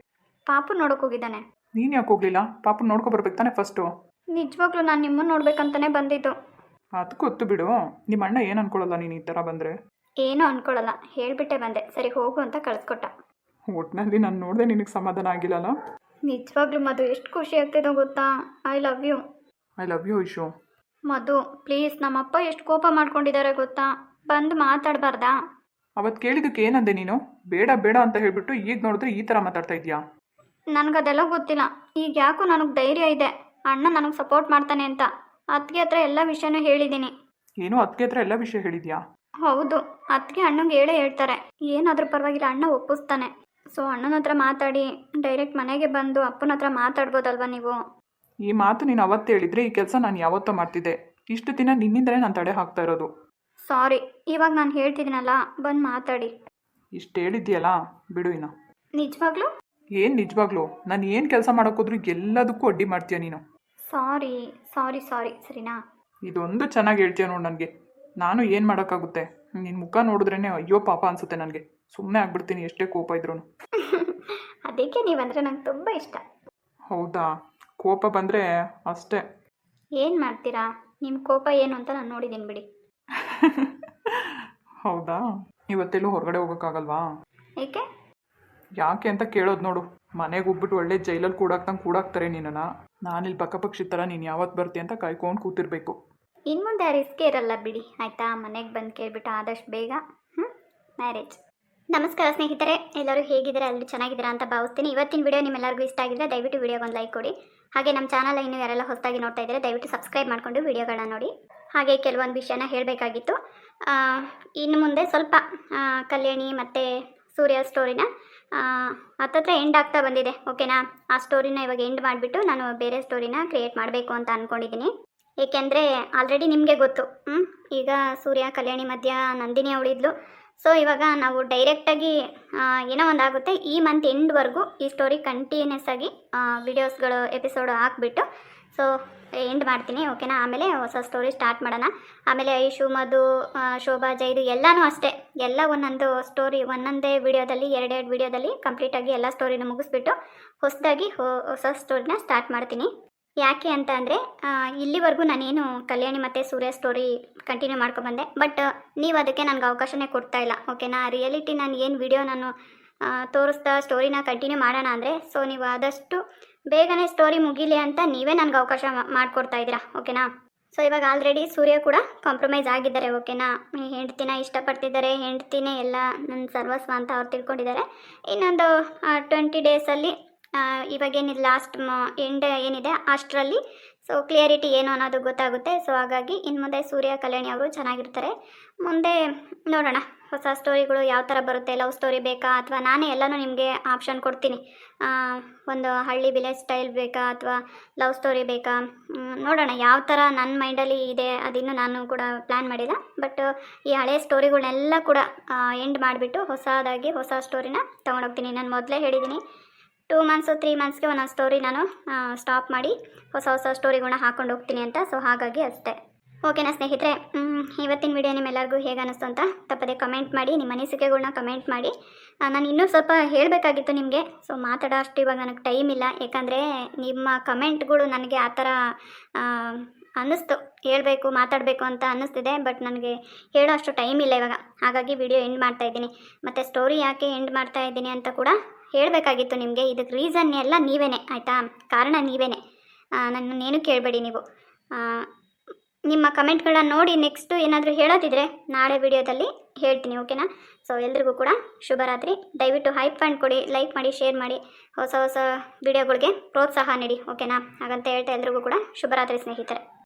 ಪಾಪು ನೋಡೋಕೆ ಹೋಗಿದ್ದಾನೆ. ನೀನು ಯಾಕೆ ಹೋಗಲಿಲ್ಲ? ಪಾಪು ನೋಡ್ಕೊ ಬರ್ಬೇಕು ತಾನೆ ಫಸ್ಟು. ನಿಜವಾಗ್ಲೂ ನಾನು ನಿಮ್ಮನ್ನು ನೋಡ್ಬೇಕಂತಾನೆ ಬಂದಿದ್ದು. ಅದು ಗೊತ್ತು ಬಿಡು. ನಿಮ್ಮ ಅಣ್ಣ ಏನು ಅನ್ಕೊಳ್ಳಲ್ಲ ನೀನು ಈ ಥರ ಬಂದರೆ? ಏನೂ ಅನ್ಕೊಳ್ಳಲ್ಲ, ಹೇಳಿಬಿಟ್ಟೆ ಬಂದೆ. ಸರಿ ಹೋಗು ಅಂತ ಕಳಿಸ್ಕೊಟ್ಟ. ಒಟ್ಟಿನಲ್ಲಿ ನಾನು ನೋಡಿದೆ ನಿನಗೆ ಸಮಾಧಾನ ಆಗಿಲ್ಲಲ್ಲ? ನಿಜವಾಗ್ಲೂ ಮಧು ಎಷ್ಟು ಖುಷಿ ಆಗ್ತಿದೆ ಗೊತ್ತಾ? I love you. I love you Ishu. Madhu please, ನಮ್ಮಪ್ಪ ಎಷ್ಟು ಕೋಪ ಮಾಡ್ಕೊಂಡಿದ್ದಾರೆ ಗೊತ್ತಾ? ಬಂದು ಮಾತಾಡಬಾರ್ದಾ? ಅವತ್ತು ಕೇಳಿದ್ದಕ್ಕೆ ಏನಂದೆ ನೀನು? ಬೇಡ ಬೇಡ ಅಂತ ಹೇಳಿಬಿಟ್ಟು ಈಗ ನೋಡಿದ್ರೆ ಈ ಥರ ಮಾತಾಡ್ತಾ ಇದೆಯಾ? ನನಗದೆಲ್ಲ ಗೊತ್ತಿಲ್ಲ. ಈಗ ಯಾಕೋ ನನಗೆ ಧೈರ್ಯ ಇದೆ, ಅಣ್ಣ ನನಗೆ ಸಪೋರ್ಟ್ ಮಾಡ್ತಾನೆ ಅಂತ. ಅತ್ತಿಗೆ ಹತ್ರ ಎಲ್ಲ ವಿಷಯನೂ ಹೇಳಿದ್ದೀನಿ. ಏನು ಅದಕ್ಕೆ ಹತ್ರ ಎಲ್ಲ ವಿಷಯ ಹೇಳಿದ್ಯಾ? ಹೌದು, ಅತ್ತಿಗೆ ಅಣ್ಣಂಗೆ ಹೇಳೇ ಹೇಳ್ತಾರೆ. ಏನಾದರೂ ಪರವಾಗಿಲ್ಲ, ಅಣ್ಣ ಒಪ್ಪಿಸ್ತಾನೆ. ಸೊ ಅಣ್ಣನ ಹತ್ರ ಮಾತಾಡಿ ಡೈರೆಕ್ಟ್ ಮನೆಗೆ ಬಂದು ಅಪ್ಪನ ಹತ್ರ ಮಾತಾಡ್ಬೋದಲ್ವಾ ನೀವು? ಈ ಮಾತು ನೀನು ಅವತ್ತು ಹೇಳಿದರೆ ಈ ಕೆಲಸ ನಾನು ಯಾವತ್ತೋ ಮಾಡ್ತಿದ್ದೆ. ಇಷ್ಟು ದಿನ ನಿನ್ನಿಂದಲೇ ನಾನು ತಡೆ ಹಾಕ್ತಾ ಇರೋದು. ಸಾರಿ, ಇವಾಗ ನಾನು ಹೇಳ್ತಿದ್ದೀನಲ್ಲ, ಬಂದು ಮಾತಾಡಿ. ಇಷ್ಟು ಹೇಳಿದ್ಯಲ್ಲ, ಬಿಡು ಇನ್ನು. ನಿಜವಾಗ್ಲೂ? ಏನು ನಿಜವಾಗ್ಲೂ? ನಾನು ಏನು ಕೆಲಸ ಮಾಡೋಕ್ಕೋದ್ರೂ ಎಲ್ಲದಕ್ಕೂ ಅಡ್ಡಿ ಮಾಡ್ತೀಯ ನೀನು. ಸಾರಿ ಸಾರಿ ಸಾರಿ, ಸರಿನಾ? ಇದೊಂದು ಚೆನ್ನಾಗಿ ಹೇಳ್ತೀಯ ನೋಡು ನನಗೆ. ನಾನು ಏನು ಮಾಡೋಕ್ಕಾಗುತ್ತೆ? ನಿನ್ನ ಮುಖ ನೋಡಿದ್ರೇ ಅಯ್ಯೋ ಪಾಪ ಅನಿಸುತ್ತೆ ನನಗೆ. ಸುಮ್ಮನೆ ಆಗ್ಬಿಡ್ತೀನಿ ಎಷ್ಟೇ ಕೋಪ ಇದ್ರೂ. ಅದಕ್ಕೆ ನೀವಂದರೆ ನಂಗೆ ತುಂಬ ಇಷ್ಟ. ಹೌದಾ? ಕೋಪ ಬಂದರೆ ಅಷ್ಟೇ. ಏನು ಮಾಡ್ತೀರಾ? ನಿಮ್ಮ ಕೋಪ ಏನು ಅಂತ ನಾನು ನೋಡಿದ್ದೀನಿ ಬಿಡಿ. ಹೌದಾ? ಇವತ್ತೆಲ್ಲೂ ಹೊರಗಡೆ ಹೋಗೋಕ್ಕಾಗಲ್ವಾ? ಏಕೆ? ಯಾಕೆ ಅಂತ ಕೇಳೋದು ನೋಡು. ಮನೆಗೆ ಹೋಗ್ಬಿಟ್ಟು ಒಳ್ಳೆ ಜೈಲಲ್ಲಿ ಕೂಡಾಕ್ತಾರೆ ನಿನ್ನನ್ನು. ನಾನಿಲ್ಲಿ ಪಕ್ಕಪಕ್ಷಿ ಥರ ನೀನು ಯಾವತ್ತು ಬರ್ತೀಯ ಅಂತ ಕಾಯ್ಕೊಂಡು ಕೂತಿರ್ಬೇಕು. ಇನ್ನು ಮುಂದೆ ರಿಸ್ಕ್ ಇರಲ್ಲ ಬಿಡಿ, ಆಯಿತಾ? ಮನೆಗೆ ಬಂದು ಕೇಳ್ಬಿಟ್ಟು ಆದಷ್ಟು ಬೇಗ ಮ್ಯಾರೇಜ್. ನಮಸ್ಕಾರ ಸ್ನೇಹಿತರೆ, ಎಲ್ಲರೂ ಹೇಗಿದ್ದಾರೆ? ಎಲ್ಲರೂ ಚೆನ್ನಾಗಿದ್ದೀರಾ ಅಂತ ಭಾವಿಸ್ತೀನಿ. ಇವತ್ತಿನ ವಿಡಿಯೋ ನಿಮ್ಮೆಲ್ಲರಿಗೂ ಇಷ್ಟ ಆಗಿದ್ರೆ ದಯವಿಟ್ಟು ವಿಡಿಯೋಗೊಂದು ಲೈಕ್ ಕೊಡಿ. ಹಾಗೆ ನಮ್ಮ ಚಾನಲ್ ಇನ್ನೂ ಯಾರೆಲ್ಲ ಹೊಸದಾಗಿ ನೋಡ್ತಾ ಇದ್ದಾರೆ ದಯವಿಟ್ಟು ಸಬ್ಸ್ಕ್ರೈಬ್ ಮಾಡಿಕೊಂಡು ವಿಡಿಯೋಗಳನ್ನ ನೋಡಿ. ಹಾಗೆ ಕೆಲವೊಂದು ವಿಷಯನ ಹೇಳಬೇಕಾಗಿತ್ತು. ಇನ್ನು ಮುಂದೆ ಸ್ವಲ್ಪ ಕಲ್ಯಾಣಿ ಮತ್ತು ಸೂರ್ಯ ಸ್ಟೋರಿನ ಹತ್ತತ್ರ ಎಂಡ್ ಆಗ್ತಾ ಬಂದಿದೆ, ಓಕೆನಾ? ಆ ಸ್ಟೋರಿನ ಇವಾಗ ಎಂಡ್ ಮಾಡಿಬಿಟ್ಟು ನಾನು ಬೇರೆ ಸ್ಟೋರಿನ ಕ್ರಿಯೇಟ್ ಮಾಡಬೇಕು ಅಂತ ಅಂದ್ಕೊಂಡಿದ್ದೀನಿ. ಏಕೆಂದರೆ ಆಲ್ರೆಡಿ ನಿಮಗೆ ಗೊತ್ತು, ಈಗ ಸೂರ್ಯ ಕಲ್ಯಾಣಿ ಮಧ್ಯ ನಂದಿನಿ ಅವಳಿದ್ಲು. ಸೊ ಇವಾಗ ನಾವು ಡೈರೆಕ್ಟಾಗಿ ಏನೋ ಒಂದಾಗುತ್ತೆ, ಈ ಮಂತ್ ಎಂಡ್ವರೆಗೂ ಈ ಸ್ಟೋರಿ ಕಂಟಿನ್ಯೂಸ್ ಆಗಿ ವಿಡಿಯೋಸ್ಗಳು ಎಪಿಸೋಡು ಹಾಕ್ಬಿಟ್ಟು ಸೊ ಎಂಡ್ ಮಾಡ್ತೀನಿ, ಓಕೆನಾ? ಆಮೇಲೆ ಹೊಸ ಸ್ಟೋರಿ ಸ್ಟಾರ್ಟ್ ಮಾಡೋಣ. ಆಮೇಲೆ ಐಶು, ಮಧು, ಶೋಭಾ, ಜೈದು ಎಲ್ಲನೂ ಅಷ್ಟೇ, ಎಲ್ಲ ಒಂದೊಂದು ಸ್ಟೋರಿ ಒಂದೊಂದೇ ವಿಡಿಯೋದಲ್ಲಿ ಎರಡೆರಡು ವಿಡಿಯೋದಲ್ಲಿ ಕಂಪ್ಲೀಟಾಗಿ ಎಲ್ಲ ಸ್ಟೋರಿನ ಮುಗಿಸ್ಬಿಟ್ಟು ಹೊಸದಾಗಿ ಹೊಸ ಸ್ಟೋರಿನ ಸ್ಟಾರ್ಟ್ ಮಾಡ್ತೀನಿ. ಯಾಕೆ ಅಂತ ಅಂದರೆ ಇಲ್ಲಿವರೆಗೂ ನಾನೇನು ಕಲ್ಯಾಣಿ ಮತ್ತು ಸೂರ್ಯ ಸ್ಟೋರಿ ಕಂಟಿನ್ಯೂ ಮಾಡ್ಕೊಬಂದೆ, ಬಟ್ ನೀವು ಅದಕ್ಕೆ ನನಗೆ ಅವಕಾಶನೇ ಕೊಡ್ತಾ ಇಲ್ಲ, ಓಕೆನಾ? ರಿಯಾಲಿಟಿ ನಾನು ಏನು ವಿಡಿಯೋ ನಾನು ತೋರಿಸ್ತಾ ಸ್ಟೋರಿನ ಕಂಟಿನ್ಯೂ ಮಾಡೋಣ ಅಂದರೆ ಸೊ ನೀವು ಆದಷ್ಟು ಬೇಗನೆ ಸ್ಟೋರಿ ಮುಗೀಲಿ ಅಂತ ನೀವೇ ನನಗೆ ಅವಕಾಶ ಮಾಡಿಕೊಡ್ತಾ ಇದ್ದೀರಾ, ಓಕೆನಾ? ಸೊ ಇವಾಗ ಆಲ್ರೆಡಿ ಸೂರ್ಯ ಕೂಡ ಕಾಂಪ್ರಮೈಸ್ ಆಗಿದ್ದಾರೆ, ಓಕೆನಾ? ಹೆಂಡ್ತಿನ ಇಷ್ಟಪಡ್ತಿದ್ದಾರೆ, ಹೆಂಡ್ತಿನೇ ಎಲ್ಲ ನನ್ನ ಸರ್ವಸ್ವ ಅಂತ ಅವ್ರು ತಿಳ್ಕೊಂಡಿದ್ದಾರೆ. ಇನ್ನೊಂದು 20 ಡೇಸಲ್ಲಿ ಇವಾಗೇನಿದೆ ಲಾಸ್ಟ್ ಎಂಡ್ ಏನಿದೆ ಅಷ್ಟರಲ್ಲಿ ಸೊ ಕ್ಲಿಯರಿಟಿ ಏನು ಅನ್ನೋದು ಗೊತ್ತಾಗುತ್ತೆ. ಸೊ ಹಾಗಾಗಿ ಇನ್ನು ಮುಂದೆ ಸೂರ್ಯ ಕಲ್ಯಾಣಿ ಅವರು ಚೆನ್ನಾಗಿರ್ತಾರೆ. ಮುಂದೆ ನೋಡೋಣ ಹೊಸ ಸ್ಟೋರಿಗಳು ಯಾವ ಥರ ಬರುತ್ತೆ. ಲವ್ ಸ್ಟೋರಿ ಬೇಕಾ ಅಥವಾ ನಾನೇ ಎಲ್ಲನೂ ನಿಮಗೆ ಆಪ್ಷನ್ ಕೊಡ್ತೀನಿ. ಒಂದು ಹಳ್ಳಿ ವಿಲೇಜ್ ಸ್ಟೈಲ್ ಬೇಕಾ ಅಥವಾ ಲವ್ ಸ್ಟೋರಿ ಬೇಕಾ, ನೋಡೋಣ ಯಾವ ಥರ ನನ್ನ ಮೈಂಡಲ್ಲಿ ಇದೆ. ಅದಿನ್ನೂ ನಾನು ಕೂಡ ಪ್ಲ್ಯಾನ್ ಮಾಡಿಲ್ಲ. ಬಟ್ ಈ ಹಳೆ ಸ್ಟೋರಿಗಳನ್ನೆಲ್ಲ ಕೂಡ ಎಂಡ್ ಮಾಡಿಬಿಟ್ಟು ಹೊಸದಾಗಿ ಹೊಸ ಸ್ಟೋರಿನ ತೊಗೊಂಡೋಗ್ತೀನಿ. ನಾನು ಮೊದಲೇ ಹೇಳಿದ್ದೀನಿ 2 ಮಂತ್ಸು 3 ಮಂತ್ಸ್ಗೆ ಒಂದೊಂದು ಸ್ಟೋರಿ ನಾನು ಸ್ಟಾಪ್ ಮಾಡಿ ಹೊಸ ಸ್ಟೋರಿಗಳನ್ನ ಹಾಕ್ಕೊಂಡು ಹೋಗ್ತೀನಿ ಅಂತ. ಸೊ ಹಾಗಾಗಿ ಅಷ್ಟೇ, ಓಕೆನಾ ಸ್ನೇಹಿತರೆ? ಇವತ್ತಿನ ವಿಡಿಯೋ ನಿಮ್ಮೆಲ್ಲರಿಗೂ ಹೇಗೆ ಅನ್ನಿಸ್ತು ಅಂತ ತಪ್ಪದೆ ಕಮೆಂಟ್ ಮಾಡಿ, ನಿಮ್ಮ ಅನಿಸಿಕೆಗಳನ್ನ ಕಮೆಂಟ್ ಮಾಡಿ. ನಾನು ಇನ್ನೂ ಸ್ವಲ್ಪ ಹೇಳಬೇಕಾಗಿತ್ತು ನಿಮಗೆ, ಸೊ ಮಾತಾಡೋ ಅಷ್ಟು ಇವಾಗ ನನಗೆ ಟೈಮ್ ಇಲ್ಲ. ಯಾಕಂದರೆ ನಿಮ್ಮ ಕಮೆಂಟ್ಗಳು ನನಗೆ ಆ ಥರ ಅನ್ನಿಸ್ತು, ಹೇಳಬೇಕು ಮಾತಾಡಬೇಕು ಅಂತ ಅನ್ನಿಸ್ತಿದೆ. ಬಟ್ ನನಗೆ ಹೇಳೋ ಅಷ್ಟು ಟೈಮ್ ಇಲ್ಲ ಇವಾಗ. ಹಾಗಾಗಿ ವಿಡಿಯೋ ಎಂಡ್ ಮಾಡ್ತಾಯಿದ್ದೀನಿ. ಮತ್ತು ಸ್ಟೋರಿ ಯಾಕೆ ಎಂಡ್ ಮಾಡ್ತಾಯಿದ್ದೀನಿ ಅಂತ ಕೂಡ ಹೇಳಬೇಕಾಗಿತ್ತು ನಿಮಗೆ. ಇದಕ್ಕೆ ರೀಸನ್ ಎಲ್ಲ ನೀವೇ, ಆಯಿತಾ? ಕಾರಣ ನೀವೇ. ನನ್ನನ್ನೇನು ಕೇಳಬೇಡಿ ನೀವು. ಆ, ನಿಮ್ಮ ಕಮೆಂಟ್ಗಳನ್ನ ನೋಡಿ ನೆಕ್ಸ್ಟು ಏನಾದರೂ ಹೇಳೋದಿದ್ರೆ ನಾಳೆ ವಿಡಿಯೋದಲ್ಲಿ ಹೇಳ್ತೀನಿ, ಓಕೆನಾ? ಸೊ ಎಲ್ರಿಗೂ ಕೂಡ ಶುಭರಾತ್ರಿ. ದಯವಿಟ್ಟು ಹೈಪ್ ಪಾಯಿಂಟ್ ಕೊಡಿ, ಲೈಕ್ ಮಾಡಿ, ಶೇರ್ ಮಾಡಿ, ಹೊಸ ಹೊಸ ವಿಡಿಯೋಗಳಿಗೆ ಪ್ರೋತ್ಸಾಹ ನೀಡಿ, ಓಕೆನಾ? ಹಾಗಂತ ಹೇಳ್ತಾ ಎಲ್ರಿಗೂ ಕೂಡ ಶುಭರಾತ್ರಿ ಸ್ನೇಹಿತರೆ.